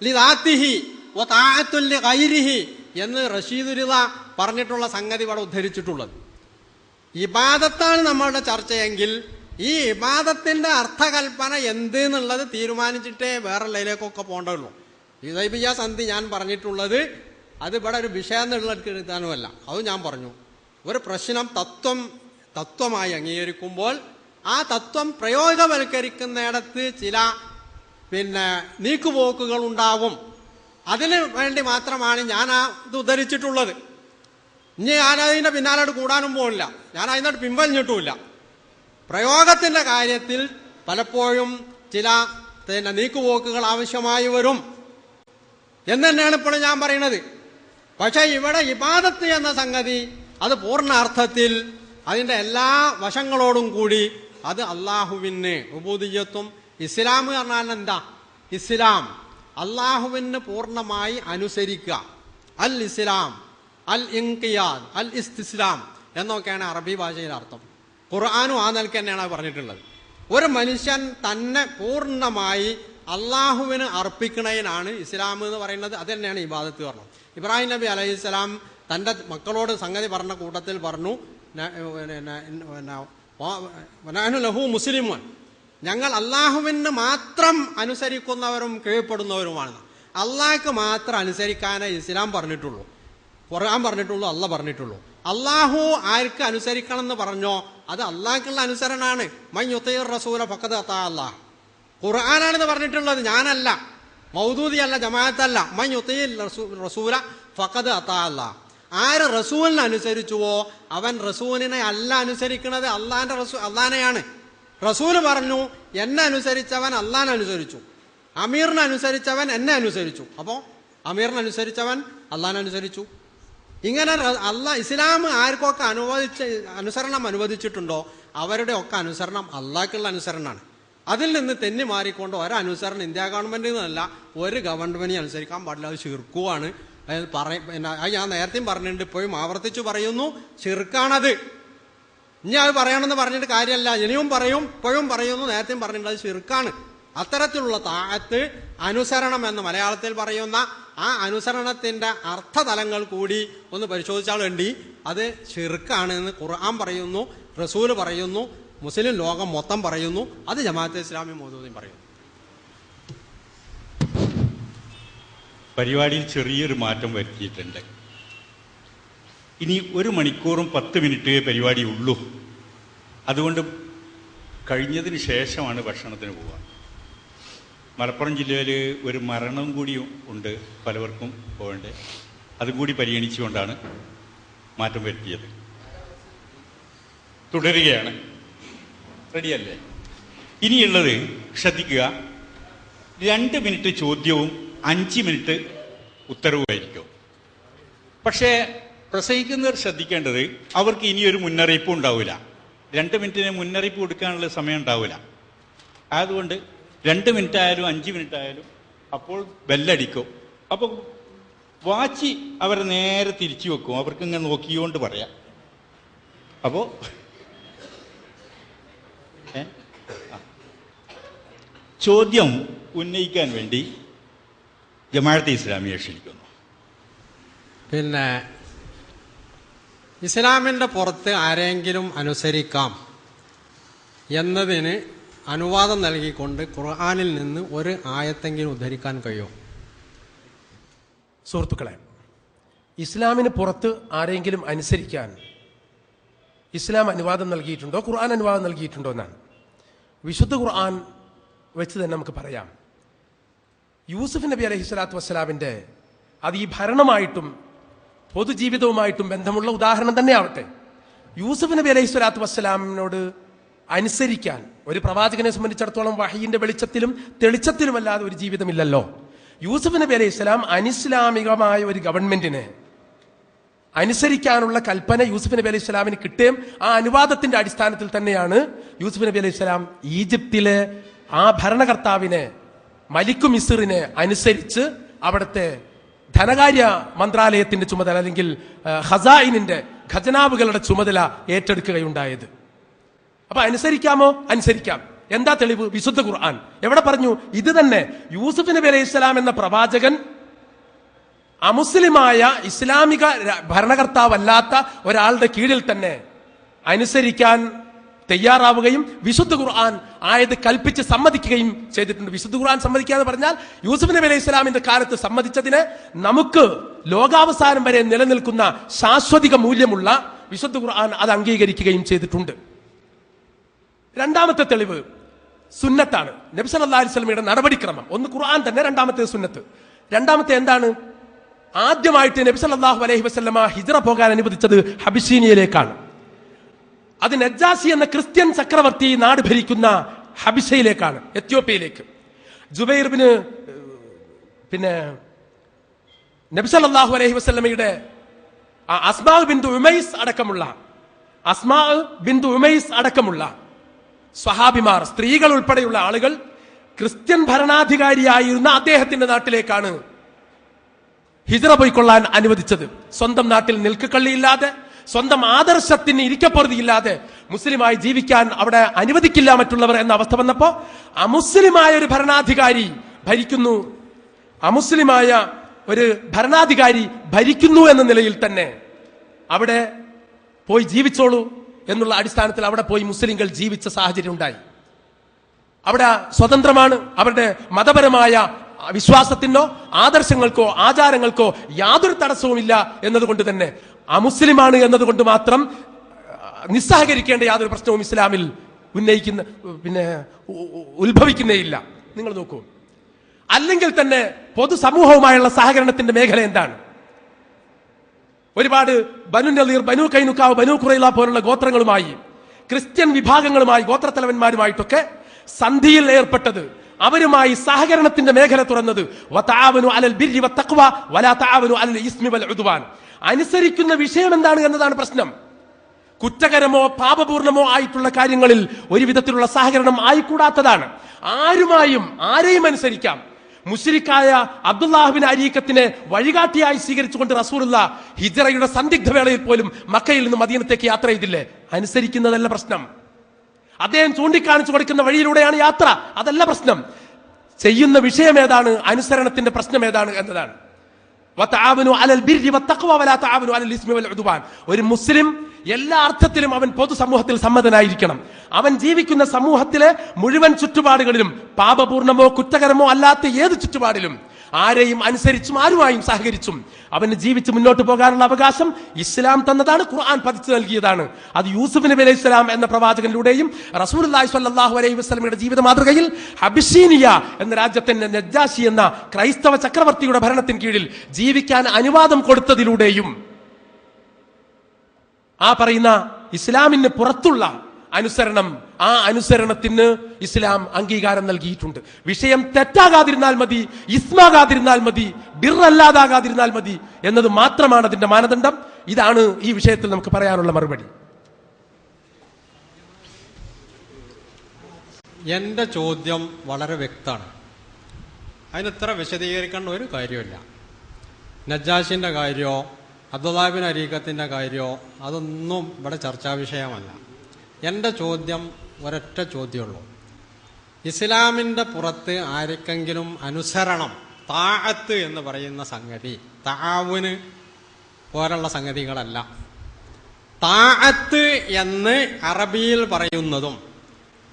ലിദാത്തിഹി വ താഅത്തുൽ ലിഗൈരിഹി എന്ന് റഷീദ് റിള പറഞ്ഞിട്ടുള്ള സംഗതി ഇവിടെ ഉദ്ധരിച്ചിട്ടുള്ളത്. ഇബാദത്താണ് നമ്മളുടെ ചർച്ചയെങ്കിൽ ഈ ഇബാദത്തിന്റെ അർത്ഥകൽപ്പന എന്ത് എന്നുള്ളത് തീരുമാനിച്ചിട്ടേ വേറെ ലൈലേക്കൊക്കെ പോകണ്ടുള്ളൂ. ഹുദൈബിയ്യ സന്ധി ഞാൻ പറഞ്ഞിട്ടുള്ളത് അത് ഇവിടെ ഒരു വിഷയം എഴുതാനുമല്ല, അത് ഞാൻ പറഞ്ഞു. ഒരു പ്രശ്നം തത്വമായി അംഗീകരിക്കുമ്പോൾ ആ തത്വം പ്രയോഗവൽക്കരിക്കുന്നിടത്ത് ചില നീക്കുപോക്കുകൾ ഉണ്ടാവും. അതിന് വേണ്ടി മാത്രമാണ് ഞാൻ ഇത് ഉദ്ധരിച്ചിട്ടുള്ളത്. ഇനി ഞാനതിന്റെ പിന്നാലോട്ട് കൂടാനും പോകില്ല, ഞാൻ അതിനോട്ട് പിൻവലിഞ്ഞിട്ടുമില്ല. പ്രയോഗത്തിന്റെ കാര്യത്തിൽ പലപ്പോഴും ചില നീക്കുപോക്കുകൾ ആവശ്യമായി വരും എന്ന് തന്നെയാണ് ഇപ്പോഴും ഞാൻ പറയുന്നത്. പക്ഷെ ഇവിടെ ഇബാദത്ത് എന്ന സംഗതി അത് പൂർണ്ണ അർത്ഥത്തിൽ അതിന്റെ എല്ലാ വശങ്ങളോടും കൂടി അത് അള്ളാഹുവിന് ഉബൂദിയ്യത്തും, ഇസ്ലാം പറഞ്ഞാൽ എന്താ? ഇസ്ലാം അള്ളാഹുവിന് പൂർണ്ണമായി അനുസരിക്കുക. അൽ ഇസ്ലാം, അൽ ഇൻഖിയാദ്, അൽ ഇസ്തിസ്ലാം എന്നൊക്കെയാണ് അറബി ഭാഷയിൽ അർത്ഥം. ഖുർആനും ആ നിലയ്ക്ക് തന്നെയാണ് പറഞ്ഞിട്ടുള്ളത്. ഒരു മനുഷ്യൻ തന്നെ പൂർണ്ണമായി അള്ളാഹുവിന് അർപ്പിക്കണതിനാണ് ഇസ്ലാം എന്ന് പറയുന്നത്. അത് തന്നെയാണ് ഇബാദത്ത് പറഞ്ഞത്. ഇബ്രാഹിം നബി അലൈഹിസ്സലാം തന്റെ മക്കളോട് സംഗതി പറഞ്ഞ കൂട്ടത്തിൽ പറഞ്ഞു, ലഹു മുസ്ലിമുൻ, ഞങ്ങൾ അള്ളാഹുവിന് മാത്രം അനുസരിക്കുന്നവരും കീഴ്പ്പെടുന്നവരുമാണ്. അള്ളാഹ്ക്ക് മാത്രം അനുസരിക്കാനേ ഇസ്ലാം പറഞ്ഞിട്ടുള്ളൂ, ഖുർആൻ പറഞ്ഞിട്ടുള്ളൂ, അള്ളാഹ് പറഞ്ഞിട്ടുള്ളൂ. അള്ളാഹു ആർക്ക് അനുസരിക്കണം എന്ന് പറഞ്ഞോ അത് അള്ളാഹ്ക്കുള്ള അനുസരണമാണ്. മൻ യുതീർ റസൂല ഫഖദ് അതാ അല്ലാഹ്, ഖുർആനാണെന്ന് പറഞ്ഞിട്ടുള്ളത്, ഞാനല്ല, മൗദൂദിയല്ല, ജമാഅത്തല്ല. മൻ യുതീർ റസൂല ഫഖദ് അതാ അല്ലാഹ്. ആര് റസൂലിനെ അനുസരിച്ചുവോ അവൻ റസൂലിനെ അല്ല അനുസരിക്കുന്നത്, അള്ളാഹിനെയാണ്. റസൂല് പറഞ്ഞു എന്നെ അനുസരിച്ചവൻ അള്ളാഹിനെ അനുസരിച്ചു, അമീറിനെ അനുസരിച്ചവൻ എന്നെ അനുസരിച്ചു. അപ്പോ അമീറിനെ അനുസരിച്ചവൻ അള്ളാഹിനെ അനുസരിച്ചു. ഇങ്ങനെ ഇസ്ലാം ആർക്കൊക്കെ അനുസരണം അനുവദിച്ചിട്ടുണ്ടോ അവരുടെ ഒക്കെ അനുസരണം അള്ളാഹ്ക്കുള്ള അനുസരണമാണ്. അതിൽ നിന്ന് തെന്നി മാറിക്കൊണ്ട് ഒരനുസരണം ഇന്ത്യ ഗവൺമെന്റിൽ നിന്നല്ല ഒരു ഗവൺമെന്റിനെ അനുസരിക്കാൻ പാടില്ല. അത് ശിർക്കുമാണ്. ഞാൻ നേരത്തെയും പറഞ്ഞിട്ടുണ്ട്, ഇപ്പോഴും ആവർത്തിച്ചു പറയുന്നു, ശിർക്കാണത്. ഇനി അത് പറയണമെന്ന് പറഞ്ഞിട്ട് കാര്യമല്ല, ഇനിയും പറയും, ഇപ്പോഴും പറയുന്നു, നേരത്തെയും പറഞ്ഞിട്ടുണ്ട്, അത് ശിർക്കാണ്. അത്തരത്തിലുള്ള താഅത്ത്, അനുസരണം എന്ന് മലയാളത്തിൽ പറയുന്ന ആ അനുസരണത്തിന്റെ അർത്ഥതലങ്ങൾ കൂടി ഒന്ന് പരിശോധിച്ചാൽ വേണ്ടി അത് ശിർക്കാണ് എന്ന് ഖുർആൻ പറയുന്നു, റസൂല് പറയുന്നു, മുസ്ലിം ലോകം മൊത്തം പറയുന്നു, അത് ജമാഅത്തെ ഇസ്ലാമി മൗദൂദിയും പറയുന്നു. പരിപാടിയിൽ ചെറിയൊരു മാറ്റം വരുത്തിയിട്ടുണ്ട്. ഇനി 1 മണിക്കൂറും 10 മിനിറ്റേ പരിപാടി ഉള്ളൂ. അതുകൊണ്ട് കഴിഞ്ഞതിന് ശേഷമാണ് ഭക്ഷണത്തിന് പോവുക. മലപ്പുറം ജില്ലയിൽ ഒരു മരണം കൂടി ഉണ്ട്, പലവർക്കും പോകേണ്ടത്. അതും കൂടി പരിഗണിച്ചുകൊണ്ടാണ് മാറ്റം വരുത്തിയത്. തുടരുകയാണ്. റെഡിയല്ലേ? ഇനിയുള്ളത് ശ്രദ്ധിക്കുക, 2 മിനിറ്റ് ചോദ്യവും 5 മിനിറ്റ് ഉത്തരവുമായിരിക്കും. പക്ഷേ പ്രസംഗിക്കുന്നവർ ശ്രദ്ധിക്കേണ്ടത് അവർക്ക് ഇനിയൊരു മുന്നറിയിപ്പും ഉണ്ടാവില്ല. 2 മിനിറ്റിന് മുന്നറിയിപ്പ് കൊടുക്കാനുള്ള സമയം ഉണ്ടാവില്ല. അതുകൊണ്ട് 2 മിനിറ്റ് ആയാലും 5 മിനിറ്റ് ആയാലും അപ്പോൾ ബെല്ലടിക്കും. അപ്പോൾ വാച്ച് അവർ നേരെ തിരിച്ചു വെക്കും, അവർക്ക് ഇങ്ങനെ നോക്കിക്കൊണ്ട് പറയാം. അപ്പോൾ ചോദ്യം ഉന്നയിക്കാൻ വേണ്ടി ജമാഅത്തെ ഇസ്ലാമിയെ ക്ഷണിക്കുന്നു. പിന്നെ ഇസ്ലാമിൻ്റെ പുറത്ത് ആരെങ്കിലും അനുസരിക്കാം എന്നതിന് അനുവാദം നൽകിക്കൊണ്ട് ഖുർആനിൽ നിന്ന് ഒരു ആയത്തെങ്കിലും ഉദ്ധരിക്കാൻ കഴിയും? സുഹൃത്തുക്കളെ, ഇസ്ലാമിന് പുറത്ത് ആരെങ്കിലും അനുസരിക്കാൻ ഇസ്ലാം അനുവാദം നൽകിയിട്ടുണ്ടോ, ഖുർആൻ അനുവാദം നൽകിയിട്ടുണ്ടോ എന്നാണ്. വിശുദ്ധ ഖുർആൻ വെച്ച് തന്നെ നമുക്ക് പറയാം. യൂസുഫ് നബി അലൈഹി സ്വലാത്തു വസ്സലാമിൻ്റെ അത് ഈ ഭരണമായിട്ടും പൊതുജീവിതവുമായിട്ടും ബന്ധമുള്ള ഉദാഹരണം തന്നെ ആവട്ടെ. യൂസുഫ് നബി അലൈഹി സ്വലാത്തു വസ്സലാമിനോട് അനുസരിക്കാൻ ഒരു പ്രവാചകനെ സംബന്ധിച്ചിടത്തോളം വഹയിന്റെ വെളിച്ചത്തിലും തെളിച്ചത്തിലുമല്ലാതെ ഒരു ജീവിതമില്ലല്ലോ. യൂസുഫ് നബി അലൈഹി സ്വലാം അനിസ്ലാമികമായ ഒരു ഗവൺമെന്റിനെ അനുസരിക്കാനുള്ള കൽപ്പന യൂസുഫ് നബി അലൈഹി സ്വലാമിന് കിട്ടുകയും ആ അനുവാദത്തിന്റെ അടിസ്ഥാനത്തിൽ തന്നെയാണ് യൂസുഫ് നബി അലൈഹി സ്വലാം ഈജിപ്തിലെ ആ ഭരണകർത്താവിനെ മലിക്കു മിസ്റിനെ അനുസരിച്ച് അവിടുത്തെ ധനകാര്യ മന്ത്രാലയത്തിന്റെ ചുമതല അല്ലെങ്കിൽ ഖസായിനിന്റെ ഖജനാവുകളുടെ ചുമതല ഏറ്റെടുക്കുകയുണ്ടായത്. അപ്പൊ അനുസരിക്കാമോ? അനുസരിക്കാം. എന്താ തെളിവ്? വിശുദ്ധ ഖുർആൻ എവിടെ പറഞ്ഞു? ഇത് തന്നെ യൂസുഫ് നബി അലൈഹി സ്വലാം എന്ന പ്രവാചകൻ അമുസ്ലിമായ ഇസ്ലാമിക ഭരണകർത്താവല്ലാത്ത ഒരാളുടെ കീഴിൽ തന്നെ അനുസരിക്കാൻ തയ്യാറാവുകയും വിശുദ്ധ ഖുർആൻ ആയത് കൽപ്പിച്ച് സമ്മതിക്കുകയും ചെയ്തിട്ടുണ്ട്. വിശുദ്ധ ഖുർആൻ സമ്മതിക്കുക എന്ന് പറഞ്ഞാൽ യൂസുഫ് നബി അലൈഹി സ്വലാമിന്റെ കാലത്ത് സമ്മതിച്ചതിന് നമുക്ക് ലോകാവസാനം വരെ നിലനിൽക്കുന്ന ശാശ്വതിക മൂല്യമുള്ള വിശുദ്ധ ഖുർആൻ അത് അംഗീകരിക്കുകയും ചെയ്തിട്ടുണ്ട്. രണ്ടാമത്തെ തെളിവ് സുന്നത്താണ്. നബി സല്ലല്ലാഹു അലൈഹി വസല്ലമയുടെ നടപടിക്രമം. ഒന്ന് ഖുർആൻ തന്നെ, രണ്ടാമത്തെ സുന്നത്ത്. രണ്ടാമത്തെ എന്താണ്? ആദ്യമായിട്ട് നബി സല്ലല്ലാഹു അലൈഹി വസല്ലമ ഹിജ്റ പോകാൻ അനുവദിച്ചത് ഹബിശീനിയയിലേക്കാണ്. അത് നജ്ജാശി എന്ന ക്രിസ്ത്യൻ ചക്രവർത്തി നാട് ഭരിക്കുന്ന ഹബിശയിലേക്കാണ്, എത്യോപ്യയിലേക്ക്. ജുബൈർ ബിൻ നബി സല്ലല്ലാഹു അലൈഹി വസല്ലമയുടെ അസ്മാ ബിന്തു ഉമൈസ് അടക്കമുള്ള സ്വഹാബിമാർ, സ്ത്രീകൾ ഉൾപ്പെടെയുള്ള ആളുകൾ ക്രിസ്ത്യൻ ഭരണാധികാരിയായിരുന്ന അദ്ദേഹത്തിന്റെ നാട്ടിലേക്കാണ് ഹിജ്റ പോയിക്കൊള്ളാൻ അനുവദിച്ചത്. സ്വന്തം നാട്ടിൽ നിൽക്കക്കള്ളിയില്ലാതെ, സ്വന്തം ആദർശത്തിന് ഇരിക്കപ്പുറതിയില്ലാതെ മുസ്ലിമായി ജീവിക്കാൻ അവിടെ അനുവദിക്കില്ല മറ്റുള്ളവർ എന്ന അവസ്ഥ വന്നപ്പോ അമുസ്ലിമായ ഒരു ഭരണാധികാരി ഭരിക്കുന്നു, അമുസ്ലിമായ ഒരു ഭരണാധികാരി ഭരിക്കുന്നു എന്ന നിലയിൽ തന്നെ അവിടെ പോയി ജീവിച്ചോളൂ എന്നുള്ള അടിസ്ഥാനത്തിൽ അവിടെ പോയി മുസ്ലിങ്ങൾ ജീവിച്ച സാഹചര്യം ഉണ്ടായി. അവിടെ സ്വതന്ത്രമാണ്. അവരുടെ മതപരമായ വിശ്വാസത്തിനോ ആദർശങ്ങൾക്കോ ആചാരങ്ങൾക്കോ യാതൊരു തടസ്സവുമില്ല എന്നതുകൊണ്ട് തന്നെ അമുസ്ലിമാണ് എന്നതുകൊണ്ട് മാത്രം നിസ്സഹകരിക്കേണ്ട യാതൊരു പ്രശ്നവും ഇസ്ലാമിൽ ഉത്ഭവിക്കുന്നേയില്ല. നിങ്ങൾ നോക്കൂ, അല്ലെങ്കിൽ തന്നെ പൊതുസമൂഹവുമായുള്ള സഹകരണത്തിന്റെ മേഖല എന്താണ്? ഒരുപാട് ബനു നളീർ, ബനു കൈനുക്കാവ്, ബനു ഖുറൈള പോലുള്ള ഗോത്രങ്ങളുമായി, ക്രിസ്ത്യൻ വിഭാഗങ്ങളുമായി, ഗോത്രത്തലവന്മാരുമായിട്ടൊക്കെ സന്ധിയിൽ ഏർപ്പെട്ടത്, അവരുമായി സഹകരണത്തിന്റെ മേഖല തുറന്നത് വതആവനു അലൽ ബിർരി വത്തഖ്വ വലാ തആവനു അലൽ ഇസ്മി വൽ ഉദ്വാൻ. അനുസരിക്കുന്ന വിഷയം എന്താണ് എന്നതാണ് പ്രശ്നം. കുറ്റകരമോ പാപപൂർണമോ ആയിട്ടുള്ള കാര്യങ്ങളിൽ ഒരു വിധത്തിലുള്ള സഹകരണം ആയിക്കൂടാത്തതാണ്. ആരെയും അനുസരിക്കാം. മുശ്രിക്കായ അബ്ദുല്ലാഹിബ്നു അരീക്കത്തിനെ വഴികാട്ടിയായി സ്വീകരിച്ചുകൊണ്ട് റസൂലുള്ള ഹിജ്റയുടെ സന്ദിഗ്ധ വേളയിൽ പോലും മക്കയിൽ നിന്ന് മദീനത്തേക്ക് യാത്ര ചെയ്തില്ലേ? അനുസരിക്കുന്നതല്ല പ്രശ്നം. അദ്ദേഹം ചൂണ്ടിക്കാണിച്ചു കൊടുക്കുന്ന വഴിയിലൂടെയാണ് യാത്ര, അതല്ല പ്രശ്നം. ചെയ്യുന്ന വിഷയം ഏതാണ്, അനുസരണത്തിന്റെ പ്രശ്നം ഏതാണ് എന്നതാണ്. ഒരു മുസ്ലിം എല്ലാ അർത്ഥത്തിലും അവൻ പൊതുസമൂഹത്തിൽ സമ്മതനായിരിക്കണം. അവൻ ജീവിക്കുന്ന സമൂഹത്തിലെ മുഴുവൻ ചുറ്റുപാടുകളിലും പാപപൂർണമോ കുറ്റകരമോ അല്ലാത്ത ഏത് ചുറ്റുപാടിലും ആരെയും അനുസരിച്ചും ആരുമായും സഹകരിച്ചും അവന് ജീവിച്ച് മുന്നോട്ട് പോകാനുള്ള അവകാശം ഇസ്ലാം തന്നതാണ്, ഖുർആൻ പതിച്ചു നൽകിയതാണ്. അത് യൂസുഫ് നബി അലൈഹി സ്വലാം എന്ന പ്രവാചകനിലൂടെയും റസൂലുള്ളാഹി സ്വല്ലല്ലാഹു അലൈഹി വസല്ലമയുടെ ജീവിത മാതൃകയിൽ ഹബിശീനിയ എന്ന രാജ്യത്തിന്റെ നജ്ജാശി എന്ന ക്രൈസ്തവ ചക്രവർത്തിയുടെ ഭരണത്തിന് കീഴിൽ ജീവിക്കാൻ അനുവാദം കൊടുത്തതിലൂടെയും ആ പറയുന്ന ഇസ്ലാമിന് പുറത്തുള്ള അനുസരണം, ആ അനുസരണത്തിന് ഇസ്ലാം അംഗീകാരം നൽകിയിട്ടുണ്ട്. വിഷയം തെറ്റാകാതിരുന്നാൽ മതി, ഇസ്മാകാതിരുന്നാൽ മതി, ബിർറല്ലാതാകാതിരുന്നാൽ മതി എന്നത് മാത്രമാണ് അതിന്റെ മാനദണ്ഡം. ഇതാണ് ഈ വിഷയത്തിൽ നമുക്ക് പറയാനുള്ള മറുപടി. എന്റെ ചോദ്യം വളരെ വ്യക്തമാണ്. അതിനിത്ര വിശദീകരിക്കേണ്ട ഒരു കാര്യമില്ല. നജ്ജാശിന്റെ കാര്യമോ അബ്ദുല്ലാഹിബ്നു അരീഖത്തിന്റെ കാര്യമോ അതൊന്നും ഇവിടെ ചർച്ചാ വിഷയമല്ല. എൻ്റെ ചോദ്യം ഒരൊറ്റ ചോദ്യമുള്ളൂ. ഇസ്ലാമിൻ്റെ പുറത്ത് ആർക്കെങ്കിലും അനുസരണം താഅത്ത് എന്ന് പറയുന്ന സംഗതി തആവുന് പോലുള്ള സംഗതികളല്ല. താഅത്ത് എന്ന് അറബിയിൽ പറയുന്നതും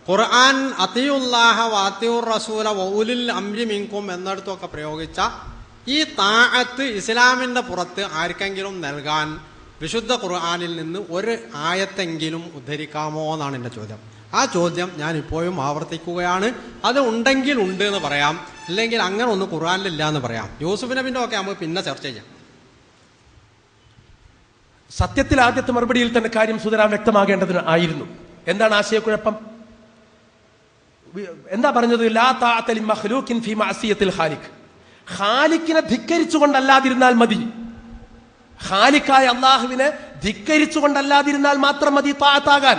ഖുർആൻ അത്തിയുല്ലാഹ വാത്തിയുർ റസൂല വഉലിൽ അംരി മിൻകും എന്നിടത്തൊക്കെ പ്രയോഗിച്ച ഈ താഅത്ത് ഇസ്ലാമിന്റെ പുറത്ത് ആർക്കെങ്കിലും നൽകാൻ വിശുദ്ധ ഖുർആനിൽ നിന്ന് ഒരു ആയത്തെങ്കിലും ഉദ്ധരിക്കാമോ എന്നാണ് എൻ്റെ ചോദ്യം. ആ ചോദ്യം ഞാൻ ഇപ്പോഴും ആവർത്തിക്കുകയാണ്. അത് ഉണ്ടെങ്കിൽ ഉണ്ട് എന്ന് പറയാം, അല്ലെങ്കിൽ അങ്ങനെ ഒന്ന് ഖുർആനിലില്ല എന്ന് പറയാം. യൂസുഫ് നബിന്റെ ഒക്കെ നമുക്ക് പിന്നെ ചർച്ച ചെയ്യാം. സത്യത്തിൽ ആദ്യത്തെ മറുപടിയിൽ തന്നെ കാര്യം സുതരാൻ വ്യക്തമാകേണ്ടതിന് ആയിരുന്നു. എന്താണ് ആശയക്കുഴപ്പം? എന്താ പറഞ്ഞത്? ലാ തഅത ലി മഖ്ലൂഖിൻ ഫീ മഅസിയത്തിൽ ഖാലിഖ്. ഖാലിഖിനെ ധിക്കരിച്ചുകൊണ്ടല്ലാതിരുന്നാൽ മതി. ഖാലിഖായ അല്ലാഹുവിനെ ധിക്കരിച്ചുകൊണ്ടല്ലാതിരുന്നാൽ മാത്രം മതി താഅത്താകാൻ.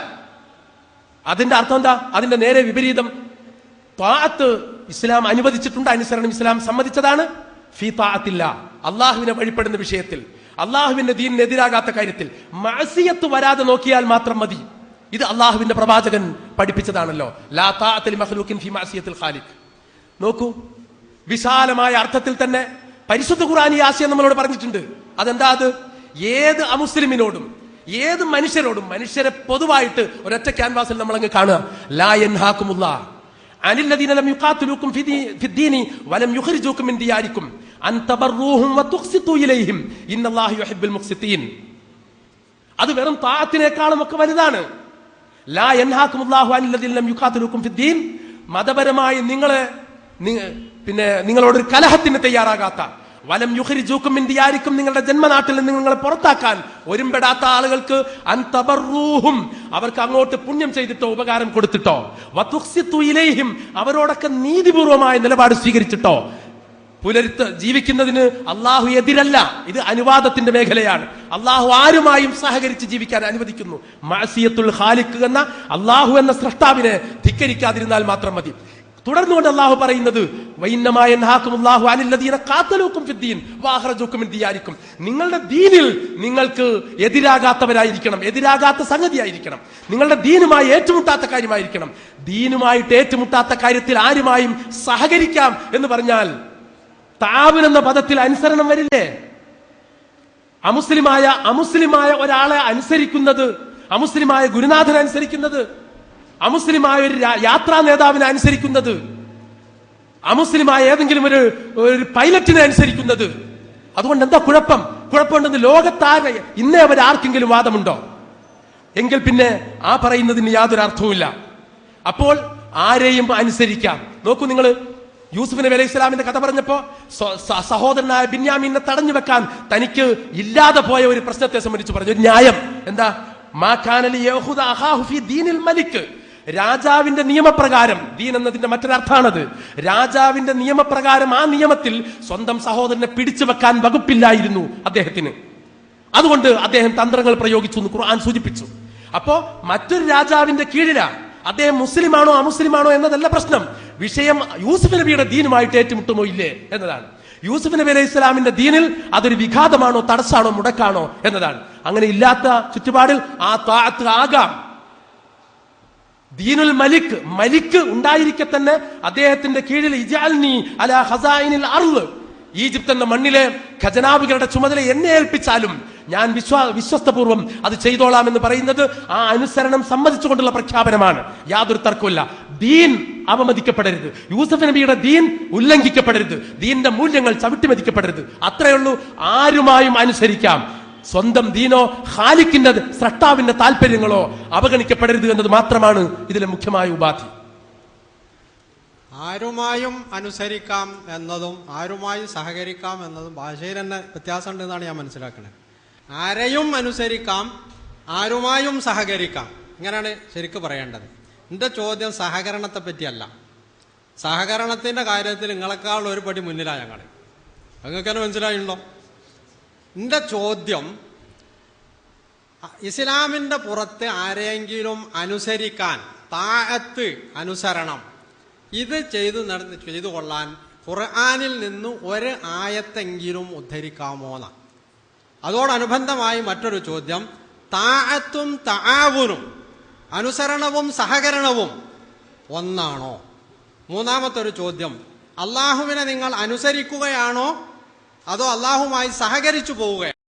അതിന്റെ അർത്ഥം എന്താ? അതിന്റെ നേരെ വിപരീതം. താഅത്ത് ഇസ്ലാം അനുവദിച്ചിട്ടുണ്ട്, അനുസരണം ഇസ്ലാം സമ്മതിച്ചതാണ്. ഫീ താഅത്തില്ല, അള്ളാഹുവിനെ വഴിപ്പെടുന്ന വിഷയത്തിൽ, അള്ളാഹുവിന്റെ ദീനിനെതിരാകാത്ത കാര്യത്തിൽ മഅസിയത്ത് വരാതെ നോക്കിയാൽ മാത്രം മതി. ഇത് അള്ളാഹുവിന്റെ പ്രവാചകൻ പഠിപ്പിച്ചതാണല്ലോ. ലാ തഅത ലി മഖ്ലൂഖിൻ ഫീ മഅസിയത്തിൽ ഖാലിഖ്. നോക്കൂ, വിശാലമായ അർത്ഥത്തിൽ തന്നെ പരിശുദ്ധ ഖുർആൻ ഈ ആശയം നമ്മളോട് പറഞ്ഞിട്ടുണ്ട്. അതെന്താ? അത് ഏത് അമുസ്ലിമിനോടും ഏത് മനുഷ്യരോടും, മനുഷ്യരെ പൊതുവായിട്ട് ഒരൊറ്റ ക്യാൻവാസിൽ നമ്മളങ്ങ് കാണുക. ലാ യൻഹാകുമുല്ലാഹ് അനില്ലദീന ലം യുഖാതിലൂകും ഫിദ്ദീനി വലം യുഖ്രിജൂകും മിൻ ദിയാരികും അൻ തബറൂഹും വതുഖ്സിതു ഇലൈഹിം ഇന്നല്ലാഹ യുഹിബ്ബുൽ മുഖ്സിതീൻ. അത് വെറും താഅത്തിനേക്കാളും ഒക്കെ വലുതാണ്. ലാ യൻഹാകുമുല്ലാഹു അനില്ലദീന ലം യുഖാതിലൂകും ഫിദ്ദീൻ, മതപരമായി നിങ്ങളോടൊരു കലഹത്തിന് തയ്യാറാകാത്ത, വലം യുഖ്രിജൂകും മിൻ ദിയാരികും, നിങ്ങളുടെ ജന്മനാട്ടിൽ നിന്ന് നിങ്ങളെ പുറത്താക്കാൻ ഒരുമ്പെടാത്ത ആളുകൾക്ക് അൻ തബറൂഹും, അവർക്ക് അങ്ങോട്ട് പുണ്യം ചെയ്തിട്ടോ ഉപകാരം കൊടുത്തിട്ടോ, വതുഖ്സിതു ഇലൈഹിം, അവരോടൊക്കെ നീതിപൂർവമായ നിലപാട് സ്വീകരിച്ചിട്ടോ ജീവിക്കുന്നതിന് അള്ളാഹു എതിരല്ല. ഇത് അനുവാദത്തിന്റെ മേഖലയാണ്. അള്ളാഹു ആരുമായും സഹകരിച്ച് ജീവിക്കാൻ അനുവദിക്കുന്നു. മഅസിയത്തുൽ ഖാലിഖ് എന്ന അള്ളാഹു എന്ന സ്രഷ്ടാവിനെ ധിക്കരിക്കാതിരുന്നാൽ മാത്രം മതി. തുടർന്നുകൊണ്ട് അള്ളാഹു പറയുന്നത് നിങ്ങളുടെ ദീനിൽ നിങ്ങൾക്ക് എതിരാകാത്തവരായിരിക്കണം, എതിരാകാത്ത സംഗതിയായിരിക്കണം, നിങ്ങളുടെ ദീനുമായി ഏറ്റുമുട്ടാത്ത കാര്യമായിരിക്കണം. ദീനുമായിട്ട് ഏറ്റുമുട്ടാത്ത കാര്യത്തിൽ ആരുമായും സഹകരിക്കാം എന്ന് പറഞ്ഞാൽ താവൻ എന്ന പദത്തിൽ അനുസരണം വരില്ലേ? അമുസ്ലിമായ ഒരാളെ അനുസരിക്കുന്നത്, അമുസ്ലിമായ ഗുരുനാഥനെ അനുസരിക്കുന്നത്, അമുസ്ലിമായ ഒരു യാത്രാ നേതാവിനെ അനുസരിക്കുന്നത്, അമുസ്ലിമായ ഏതെങ്കിലും ഒരു പൈലറ്റിനെ അനുസരിക്കുന്നത്, അതുകൊണ്ട് എന്താ കുഴപ്പമുണ്ടെന്ന് ലോകത്താകെ ഇന്നേ അവർ ആർക്കെങ്കിലും വാദമുണ്ടോ? എങ്കിൽ പിന്നെ ആ പറയുന്നതിന് യാതൊരു അർത്ഥവുമില്ല. അപ്പോൾ ആരെയും അനുസരിക്കാം. നോക്കൂ, നിങ്ങൾ യൂസുഫ് നബി അലൈഹി ഇസ്ലാമിന്റെ കഥ പറഞ്ഞപ്പോ സഹോദരനായ ബിന്യാമീനെ തടഞ്ഞു വെക്കാൻ തനിക്ക് ഇല്ലാതെ പോയ ഒരു പ്രശ്നത്തെ സംബന്ധിച്ച് പറഞ്ഞു. ഒരു ന്യായം എന്താ? മാ കാന ലിയഖുദ അഖാഹു ഫീ ദീനിൽ മലിക്, രാജാവിന്റെ നിയമപ്രകാരം, ദീൻ എന്നതിന്റെ മറ്റൊരർത്ഥാണത്, രാജാവിന്റെ നിയമപ്രകാരം ആ നിയമത്തിൽ സ്വന്തം സഹോദരനെ പിടിച്ചു വെക്കാൻ വകുപ്പില്ലായിരുന്നു അദ്ദേഹത്തിന്. അതുകൊണ്ട് അദ്ദേഹം തന്ത്രങ്ങൾ പ്രയോഗിച്ചു എന്ന് ഖുർആൻ സൂചിപ്പിച്ചു. അപ്പോ മറ്റൊരു രാജാവിന്റെ കീഴിലാ. അദ്ദേഹം മുസ്ലിമാണോ അമുസ്ലിമാണോ എന്നതല്ല പ്രശ്നം. വിഷയം യൂസുഫ് നബിയുടെ ദീനുമായിട്ട് ഏറ്റുമുട്ടുമോ ഇല്ലേ എന്നതാണ്. യൂസുഫ് നബി അലൈഹി ഇസ്ലാമിന്റെ ദീനിൽ അതൊരു വിഘാതമാണോ, തടസ്സാണോ, മുടക്കാണോ എന്നതാണ്. അങ്ങനെ ഇല്ലാത്ത ചുറ്റുപാടിൽ ആ താഅത്ത് ആകാം. ദീനുൽ മലിക് ഉണ്ടായിരിക്കെ തന്നെ അദ്ദേഹത്തിന്റെ കീഴിൽ ഇജഅൽനി അലാ ഖസാഇനിൽ അർള്, ഈജിപ്ത് എന്ന മണ്ണിലെ ഖജനാവുകളുടെ ചുമതല എന്നെ ഏൽപ്പിച്ചാലും ഞാൻ വിശ്വസ്തപൂർവ്വം അത് ചെയ്തോളാം എന്ന് പറയുന്നത് ആ അനുസരണം സമ്മതിച്ചുകൊണ്ടുള്ള പ്രഖ്യാപനമാണ്. യാതൊരു തർക്കമില്ല. ദീൻ അവമതിക്കപ്പെടരുത്, യൂസുഫ് നബിയുടെ ദീൻ ഉല്ലംഘിക്കപ്പെടരുത്, ദീനിന്റെ മൂല്യങ്ങൾ ചവിട്ടിമതിക്കപ്പെടരുത്. അത്രയുള്ളൂ. ആരുമായും അനുസരിക്കാം. സ്വന്തം ദീനോ ഖാലിഖിന്റെ സ്രഷ്ടാവിന്റെ താല്പര്യങ്ങളോ അവഗണിക്കപ്പെടരുത് എന്നത് മാത്രമാണ് ഇതിലെ മുഖ്യമായ ഉപാധി. ആരുമായും അനുസരിക്കാം എന്നതും ആരുമായും സഹകരിക്കാം എന്നതും ഭാഷയിൽ തന്നെ വ്യത്യാസമുണ്ട് എന്നാണ് ഞാൻ മനസ്സിലാക്കുന്നത്. ആരെയും അനുസരിക്കാം, ആരുമായും സഹകരിക്കാം, ഇങ്ങനെയാണ് ശരിക്കും പറയേണ്ടത്. എൻ്റെ ചോദ്യം സഹകരണത്തെ പറ്റിയല്ല. സഹകരണത്തിന്റെ കാര്യത്തിൽ നിങ്ങളെക്കാൾ ഒരു പടി മുന്നിലാണ് ഞങ്ങൾ. നിങ്ങൾക്ക് തന്നെ മനസ്സിലായിട്ടുണ്ടോ? എൻ്റെ ചോദ്യം, ഇസ്ലാമിന്റെ പുറത്ത് ആരെയെങ്കിലും അനുസരിക്കാൻ, താഅത്ത്, അനുസരണം, ഇത് ചെയ്തു കൊള്ളാൻ ഖുർആനിൽ നിന്ന് ഒരു ആയത്തെങ്കിലും ഉദ്ധരിക്കാമോന്ന. അതോടനുബന്ധമായി മറ്റൊരു ചോദ്യം, താഅത്തും തആവുനും, അനുസരണവും സഹകരണവും ഒന്നാണോ? മൂന്നാമത്തെ ഒരു ചോദ്യം, അള്ളാഹുവിനെ നിങ്ങൾ അനുസരിക്കുകയാണോ അതോ അള്ളാഹുമായി സഹകരിച്ചു പോവുകയാണോ?